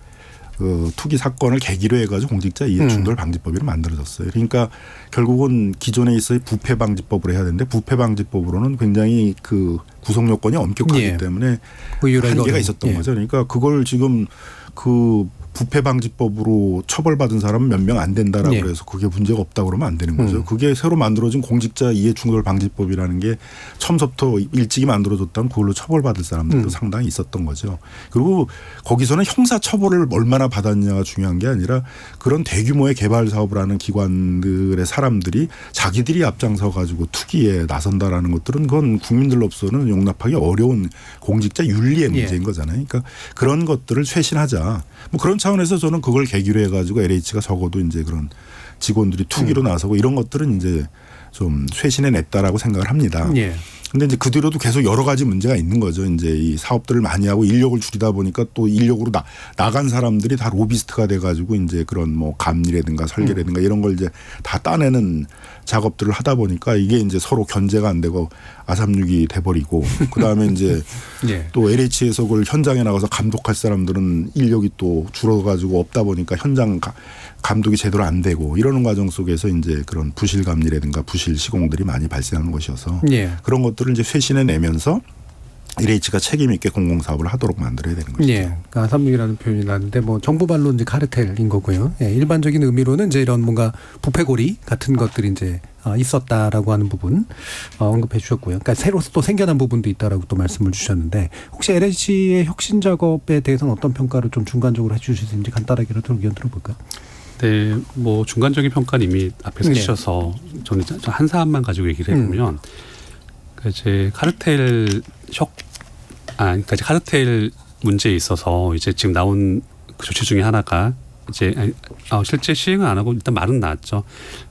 투기 사건을 계기로 해가지고 공직자 이해 충돌 방지법이 만들어졌어요. 그러니까 결국은 기존에 있어야 부패 방지법으로 해야 되는데 부패 방지법으로는 굉장히 그 구성 요건이 엄격하기 때문에 한계가 있었던 거죠. 그러니까 그걸 지금 그 부패 방지법으로 처벌받은 사람은 몇 명 안 된다라고 해서 그게 문제가 없다고 그러면 안 되는 거죠. 그게 새로 만들어진 공직자 이해 충돌 방지법이라는 게 처음부터 일찍이 만들어졌다면 그걸로 처벌받을 사람들도 상당히 있었던 거죠. 그리고 거기서는 형사 처벌을 얼마나 받았냐가 중요한 게 아니라 그런 대규모의 개발 사업을 하는 기관들의 사람들이 자기들이 앞장서 가지고 투기에 나선다라는 것들은 그건 국민들로서는 용납하기 어려운 공직자 윤리의 문제인 거잖아요. 그러니까 그런 것들을 쇄신하자. 뭐 그런 차원에서 저는 그걸 계기로 해가지고 LH가 적어도 이제 그런 직원들이 투기로 나서고 이런 것들은 이제 좀 쇄신해냈다라고 생각을 합니다. 근데 이제 그 뒤로도 계속 여러 가지 문제가 있는 거죠. 이제 이 사업들을 많이 하고 인력을 줄이다 보니까 또 인력으로 나간 사람들이 다 로비스트가 돼가지고 이제 그런 뭐 감리라든가 설계라든가 이런 걸 이제 다 따내는 작업들을 하다 보니까 이게 이제 서로 견제가 안 되고 아삼육이 돼버리고 그 다음에 이제 또 LH에서 그걸 현장에 나가서 감독할 사람들은 인력이 또 줄어가지고 없다 보니까 현장 감독이 제대로 안 되고 이러는 과정 속에서 이제 그런 부실 감리라든가 부실 시공들이 많이 발생하는 것이어서 그런 것들을 이제 쇄신해 내면서 LH가 책임 있게 공공사업을 하도록 만들어야 되는 것이죠. 예, 가삼육이라는 표현이 나는데 뭐 정부 말로 이제 카르텔인 거고요. 예, 일반적인 의미로는 이제 이런 뭔가 부패고리 같은 것들이 이제 있었다라고 하는 부분 언급해 주셨고요. 그러니까 새로 또 생겨난 부분도 있다라고 또 말씀을 주셨는데 혹시 LH의 혁신 작업에 대해서는 어떤 평가를 좀 중간적으로 해주실 수 있는지 간단하게라도 의견 들어볼까요? 네, 뭐 중간적인 평가는 이미 앞에서 네. 해주셔서 저는 한 사안만 가지고 얘기를 해보면 그 이제 그러니까 이제 카르텔 문제에 있어서 이제 지금 나온 그 조치 중에 하나가 이제 실제 시행은 안 하고 일단 말은 나왔죠.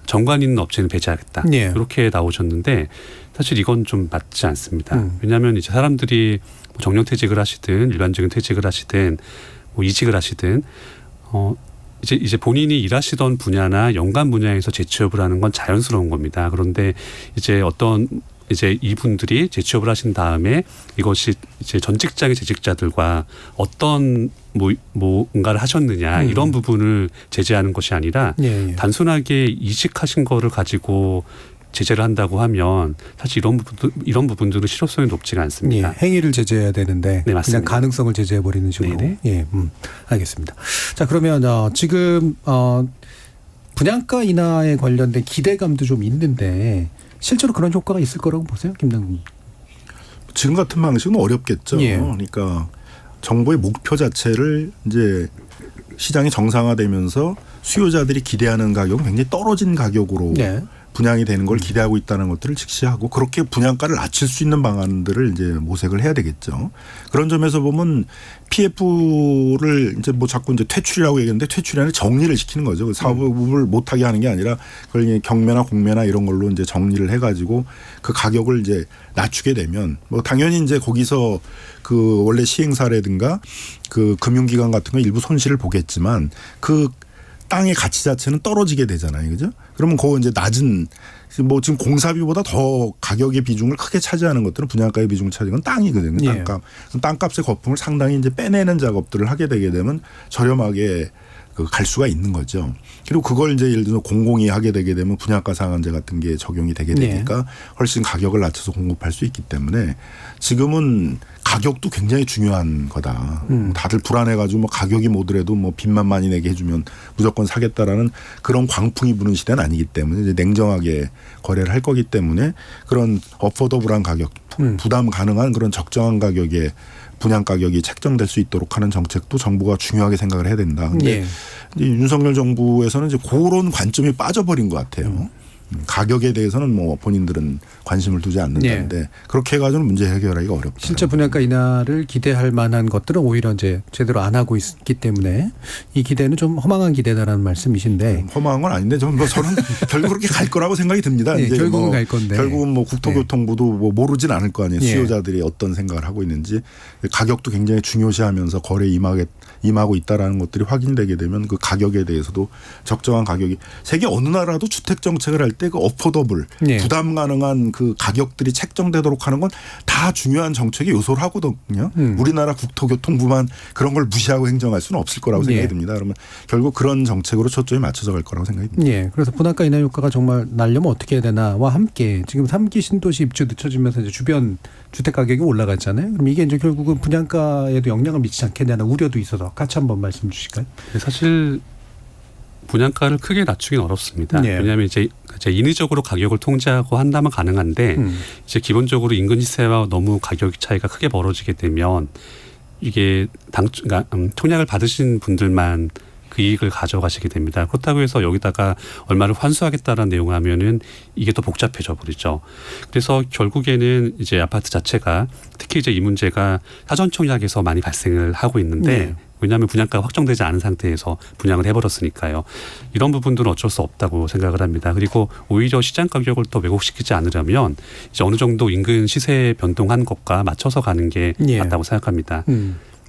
정관 있는 업체는 배제하겠다. 예. 이렇게 나오셨는데 사실 이건 좀 맞지 않습니다. 왜냐하면 이제 사람들이 정년퇴직을 하시든 일반적인 퇴직을 하시든 뭐 이직을 하시든 이제 본인이 일하시던 분야나 연관 분야에서 재취업을 하는 건 자연스러운 겁니다. 그런데 이제 이제 이분들이 재취업을 하신 다음에 이것이 이제 전 직장의 재직자들과 어떤 뭔가를 하셨느냐 이런 부분을 제재하는 것이 아니라 예. 단순하게 이직하신 거를 가지고 제재를 한다고 하면 사실 이런 부분들은 실효성이 높지가 않습니다. 예, 행위를 제재해야 되는데 네, 그냥 맞습니다. 가능성을 제재해 버리는 식으로. 네네. 예, 알겠습니다. 자, 그러면 지금 분양가 인하에 관련된 기대감도 좀 있는데 실제로 그런 효과가 있을 거라고 보세요, 김남국? 지금 같은 방식은 어렵겠죠. 예. 그러니까 정부의 목표 자체를 이제 시장이 정상화되면서 수요자들이 기대하는 가격은 굉장히 떨어진 가격으로 네. 분양이 되는 걸 기대하고 있다는 것들을 직시하고 그렇게 분양가를 낮출 수 있는 방안들을 이제 모색을 해야 되겠죠. 그런 점에서 보면 PF를 이제 뭐 자꾸 이제 퇴출이라고 얘기하는데 퇴출이 아니라 정리를 시키는 거죠. 사업을 못하게 하는 게 아니라 그걸 경매나 공매나 이런 걸로 이제 정리를 해가지고 그 가격을 이제 낮추게 되면 뭐 당연히 이제 거기서 그 원래 시행사라든가 그 금융기관 같은 거 일부 손실을 보겠지만 그 땅의 가치 자체는 떨어지게 되잖아요. 그죠? 그러면 그 이제 낮은 뭐 지금 공사비보다 더 가격의 비중을 크게 차지하는 것들은 분양가의 비중을 차지하는 건 땅이거든요. 예. 땅값. 땅값의 거품을 상당히 이제 빼내는 작업들을 하게 되게 되면 저렴하게 갈 수가 있는 거죠. 그리고 그걸 이제 예를 들어서 공공이 하게 되게 되면 분양가 상한제 같은 게 적용이 되게 되니까 훨씬 가격을 낮춰서 공급할 수 있기 때문에 지금은 가격도 굉장히 중요한 거다. 다들 불안해가지고 뭐 가격이 뭐더라도 뭐 빚만 많이 내게 해주면 무조건 사겠다라는 그런 광풍이 부는 시대는 아니기 때문에 이제 냉정하게 거래를 할 거기 때문에 그런 어포더블한 가격, 부담 가능한 그런 적정한 가격에 분양 가격이 책정될 수 있도록 하는 정책도 정부가 중요하게 생각을 해야 된다. 근데 예. 윤석열 정부에서는 이제 그런 관점이 빠져버린 것 같아요. 가격에 대해서는 뭐 본인들은 관심을 두지 않는다는데 그렇게 해가지고는 문제 해결하기가 어렵다. 실제 분양가 인하를 기대할 만한 것들은 오히려 이제 제대로 안 하고 있기 때문에 이 기대는 좀 허망한 기대다라는 말씀이신데 허망한 건 아닌데 저는 결국 그렇게 갈 거라고 생각이 듭니다. 네, 이제 결국은 갈 건데 결국은 뭐 국토교통부도 뭐 모르진 않을 거 아니에요. 예. 수요자들이 어떤 생각을 하고 있는지 가격도 굉장히 중요시하면서 거래에 임하고 있다라는 것들이 확인되게 되면 그 가격에 대해서도 적정한 가격이 세계 어느 나라도 주택 정책을 할 때 그 어포더블 부담 가능한 그 가격들이 책정되도록 하는 건 다 중요한 정책의 요소를 하거든요. 우리나라 국토교통부만 그런 걸 무시하고 행정할 수는 없을 거라고 생각이 듭니다. 그러면 결국 그런 정책으로 초점이 맞춰져 갈 거라고 생각이 듭니다. 예, 그래서 분양가 인하 효과가 정말 나려면 어떻게 해야 되나와 함께 지금 3기 신도시 입주 늦춰지면서 이제 주변 주택 가격이 올라갔잖아요. 그럼 이게 이제 결국은 분양가에도 영향을 미치지 않겠냐는 우려도 있어서 같이 한번 말씀 주실까요? 사실 분양가를 크게 낮추긴 어렵습니다. 예. 왜냐하면 이제 인위적으로 가격을 통제하고 한다면 가능한데 이제 기본적으로 인근 시세와 너무 가격 차이가 크게 벌어지게 되면 이게 그러니까 청약을 받으신 분들만 그 이익을 가져가시게 됩니다. 그렇다고 해서 여기다가 얼마를 환수하겠다라는 내용을 하면은 이게 더 복잡해져 버리죠. 그래서 결국에는 이제 아파트 자체가 특히 이제 이 문제가 사전 청약에서 많이 발생을 하고 있는데 왜냐하면 분양가가 확정되지 않은 상태에서 분양을 해버렸으니까요. 이런 부분들은 어쩔 수 없다고 생각을 합니다. 그리고 오히려 시장 가격을 더 왜곡시키지 않으려면 이제 어느 정도 인근 시세 변동한 것과 맞춰서 가는 게 맞다고 생각합니다.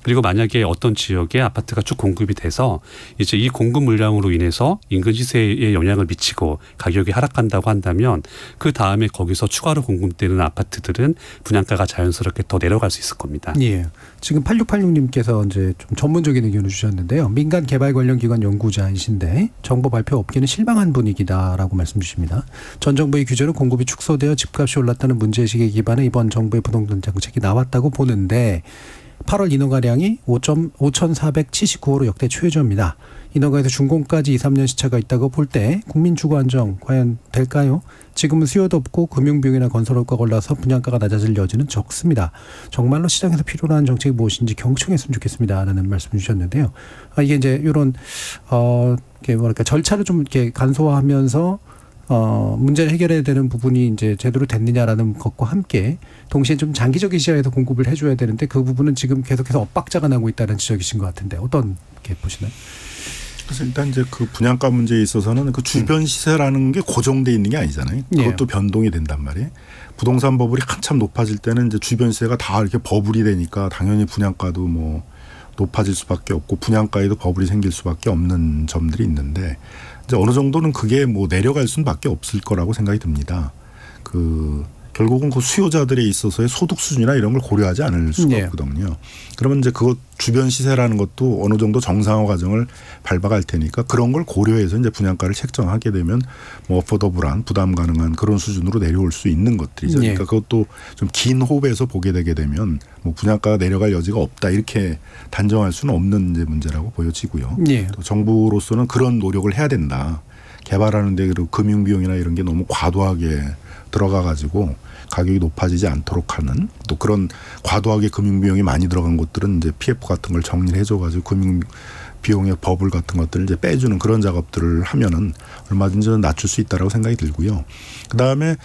그리고 만약에 어떤 지역에 아파트가 쭉 공급이 돼서 이제 이 공급 물량으로 인해서 인근 시세에 영향을 미치고 가격이 하락한다고 한다면 그 다음에 거기서 추가로 공급되는 아파트들은 분양가가 자연스럽게 더 내려갈 수 있을 겁니다. 예. 지금 8686님께서 이제 좀 전문적인 의견을 주셨는데요. 민간 개발 관련 기관 연구자이신데 정부 발표 없기는 실망한 분위기다라고 말씀 주십니다. 전 정부의 규제로 공급이 축소되어 집값이 올랐다는 문제의식에 기반해 이번 정부의 부동산 정책이 나왔다고 보는데 8월 인허가량이 5,479호로 역대 최저입니다. 인허가에서 준공까지 2, 3년 시차가 있다고 볼 때 국민 주거 안정 과연 될까요? 지금은 수요도 없고 금융비용이나 건설업과가 올라서 분양가가 낮아질 여지는 적습니다. 정말로 시장에서 필요로 하는 정책이 무엇인지 경청했으면 좋겠습니다. 라는 말씀 주셨는데요. 이게 이제 이런 이게 뭐랄까 절차를 좀 이렇게 간소화하면서 문제를 해결해야 되는 부분이 이제 제대로 됐느냐라는 것과 함께 동시에 좀 장기적인 시야에서 공급을 해줘야 되는데 그 부분은 지금 계속해서 엇박자가 나고 있다는 지적이신 것 같은데 어떻게 보시나요? 그래서 일단 이제 그 분양가 문제에 있어서는 그 주변 시세라는 게 고정돼 있는 게 아니잖아요. 그것도 변동이 된단 말이에요. 부동산 버블이 한참 높아질 때는 이제 주변 시세가 다 이렇게 버블이 되니까 당연히 분양가도 뭐 높아질 수밖에 없고 분양가에도 버블이 생길 수밖에 없는 점들이 있는데 이제 어느 정도는 그게 뭐 내려갈 수밖에 없을 거라고 생각이 듭니다. 결국은 그 수요자들에 있어서의 소득 수준이나 이런 걸 고려하지 않을 수가 없거든요. 그러면 이제 그것 주변 시세라는 것도 어느 정도 정상화 과정을 밟아갈 테니까 그런 걸 고려해서 이제 분양가를 책정하게 되면 뭐 어포더블한 부담 가능한 그런 수준으로 내려올 수 있는 것들이죠. 그러니까 그것도 좀 긴 호흡에서 보게 되게 되면 뭐 분양가가 내려갈 여지가 없다 이렇게 단정할 수는 없는 이제 문제라고 보여지고요. 또 정부로서는 그런 노력을 해야 된다. 개발하는데 그리고 금융 비용이나 이런 게 너무 과도하게 들어가 가지고 가격이 높아지지 않도록 하는 또 그런 과도하게 금융 비용이 많이 들어간 것들은 이제 PF 같은 걸 정리를 해줘 가지고 금융 비용의 버블 같은 것들을 이제 빼주는 그런 작업들을 하면은 얼마든지 낮출 수 있다라고 생각이 들고요. 그 다음에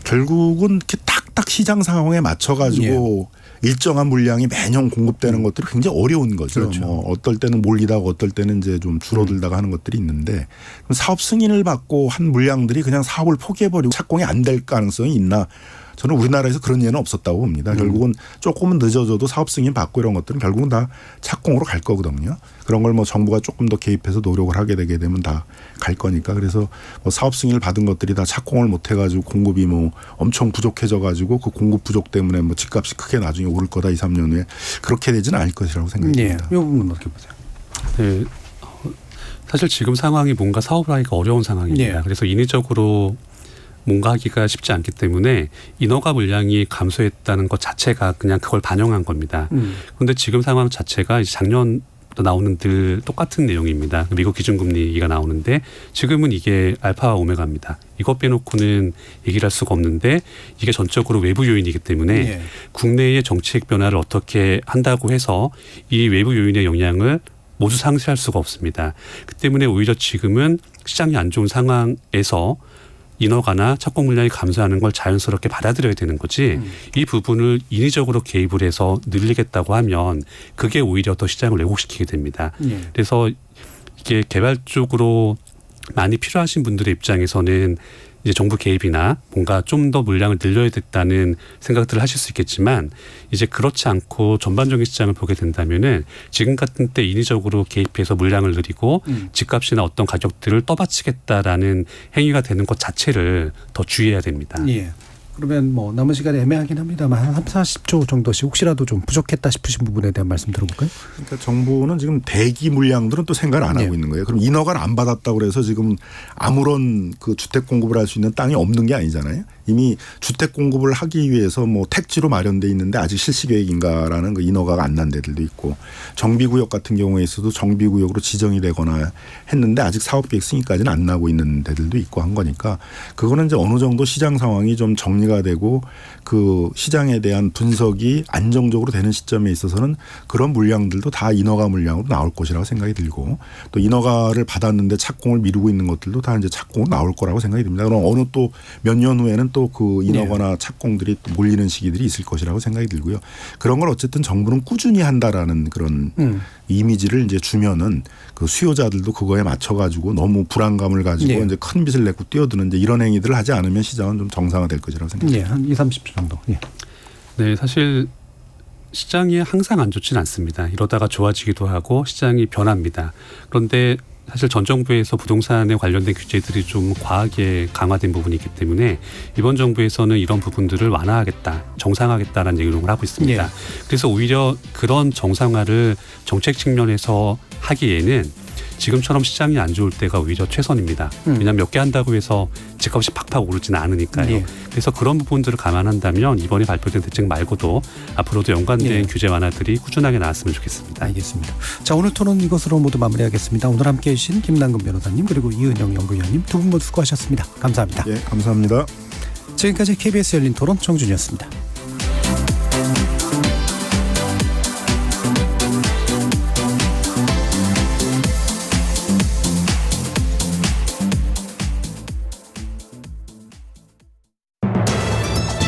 결국은 이렇게 딱딱 시장 상황에 맞춰 가지고 일정한 물량이 매년 공급되는 것들이 굉장히 어려운 거죠. 그렇죠. 뭐 어떨 때는 몰리다가 어떨 때는 이제 좀 줄어들다가 하는 것들이 있는데 사업 승인을 받고 한 물량들이 그냥 사업을 포기해버리고 착공이 안 될 가능성이 있나? 저는 우리나라에서 그런 예는 없었다고 봅니다. 결국은 조금은 늦어져도 사업 승인 받고 이런 것들은 결국은 다 착공으로 갈 거거든요. 그런 걸 뭐 정부가 조금 더 개입해서 노력을 하게 되게 되면 다 갈 거니까 그래서 뭐 사업 승인을 받은 것들이 다 착공을 못 해가지고 공급이 뭐 엄청 부족해져가지고 그 공급 부족 때문에 뭐 집값이 크게 나중에 오를 거다 2, 3년 후에 그렇게 되지는 않을 것이라고 생각합니다. 이 부분은 어떻게 보세요? 네. 사실 지금 상황이 뭔가 사업을 하기가 어려운 상황입니다. 그래서 인위적으로 뭔가 하기가 쉽지 않기 때문에 인허가 물량이 감소했다는 것 자체가 그냥 그걸 반영한 겁니다. 그런데 지금 상황 자체가 작년 나오는 늘 똑같은 내용입니다. 미국 기준금리가 나오는데 지금은 이게 알파와 오메가입니다. 이것 빼놓고는 얘기를 할 수가 없는데 이게 전적으로 외부 요인이기 때문에 국내의 정책 변화를 어떻게 한다고 해서 이 외부 요인의 영향을 모두 상쇄할 수가 없습니다. 그 때문에 오히려 지금은 시장이 안 좋은 상황에서 인허가나 착공 물량이 감소하는 걸 자연스럽게 받아들여야 되는 거지 이 부분을 인위적으로 개입을 해서 늘리겠다고 하면 그게 오히려 더 시장을 왜곡시키게 됩니다. 그래서 이게 개발 쪽으로 많이 필요하신 분들의 입장에서는 이제 정부 개입이나 뭔가 좀 더 물량을 늘려야겠다는 생각들을 하실 수 있겠지만 이제 그렇지 않고 전반적인 시장을 보게 된다면은 지금 같은 때 인위적으로 개입해서 물량을 늘리고 집값이나 어떤 가격들을 떠받치겠다라는 행위가 되는 것 자체를 더 주의해야 됩니다. 그러면 뭐 남은 시간이 애매하긴 합니다만 한 30, 40초 정도씩 혹시라도 좀 부족했다 싶으신 부분에 대한 말씀 들어볼까요? 그러니까 정부는 지금 대기 물량들은 또 생각을 안 하고 있는 거예요. 그럼 인허가를 안 받았다고 해서 지금 아무런 그 주택 공급을 할 수 있는 땅이 없는 게 아니잖아요. 이미 주택 공급을 하기 위해서 뭐 택지로 마련돼 있는데 아직 실시 계획인가라는 그 인허가가 안 난 데들도 있고 정비구역 같은 경우에 있어도 정비구역으로 지정이 되거나 했는데 아직 사업계획 승인까지는 안 나고 있는 데들도 있고 한 거니까 그거는 이제 어느 정도 시장 상황이 좀 정리가 되고 그 시장에 대한 분석이 안정적으로 되는 시점에 있어서는 그런 물량들도 다 인허가 물량으로 나올 것이라고 생각이 들고 또 인허가를 받았는데 착공을 미루고 있는 것들도 다 이제 착공으로 나올 거라고 생각이 듭니다. 그럼 어느 또 몇 년 후에는 또 그 인허가나 착공들이 또 몰리는 시기들이 있을 것이라고 생각이 들고요. 그런 걸 어쨌든 정부는 꾸준히 한다라는 그런 이미지를 이제 주면은 그 수요자들도 그거에 맞춰가지고 너무 불안감을 가지고 이제 큰 빚을 내고 뛰어드는 이제 이런 행위들을 하지 않으면 시장은 좀 정상화될 것이라고 생각합니다. 한 20, 30초 정도. 네, 사실 시장이 항상 안 좋지는 않습니다. 이러다가 좋아지기도 하고 시장이 변합니다. 그런데 사실 전 정부에서 부동산에 관련된 규제들이 좀 과하게 강화된 부분이 있기 때문에 이번 정부에서는 이런 부분들을 완화하겠다, 정상화하겠다라는 얘기를 하고 있습니다. 예. 그래서 오히려 그런 정상화를 정책 측면에서 하기에는 지금처럼 시장이 안 좋을 때가 오히려 최선입니다. 왜냐하면 몇 개 한다고 해서 집값이 팍팍 오르지는 않으니까요. 예. 그래서 그런 부분들을 감안한다면 이번에 발표된 대책 말고도 앞으로도 연관된 예. 규제 완화들이 꾸준하게 나왔으면 좋겠습니다. 알겠습니다. 자, 오늘 토론 이것으로 모두 마무리하겠습니다. 오늘 함께해 주신 김남근 변호사님 그리고 이은영 연구위원님 두 분 모두 수고하셨습니다. 감사합니다. 예, 감사합니다. 지금까지 KBS 열린 토론 정준이었습니다.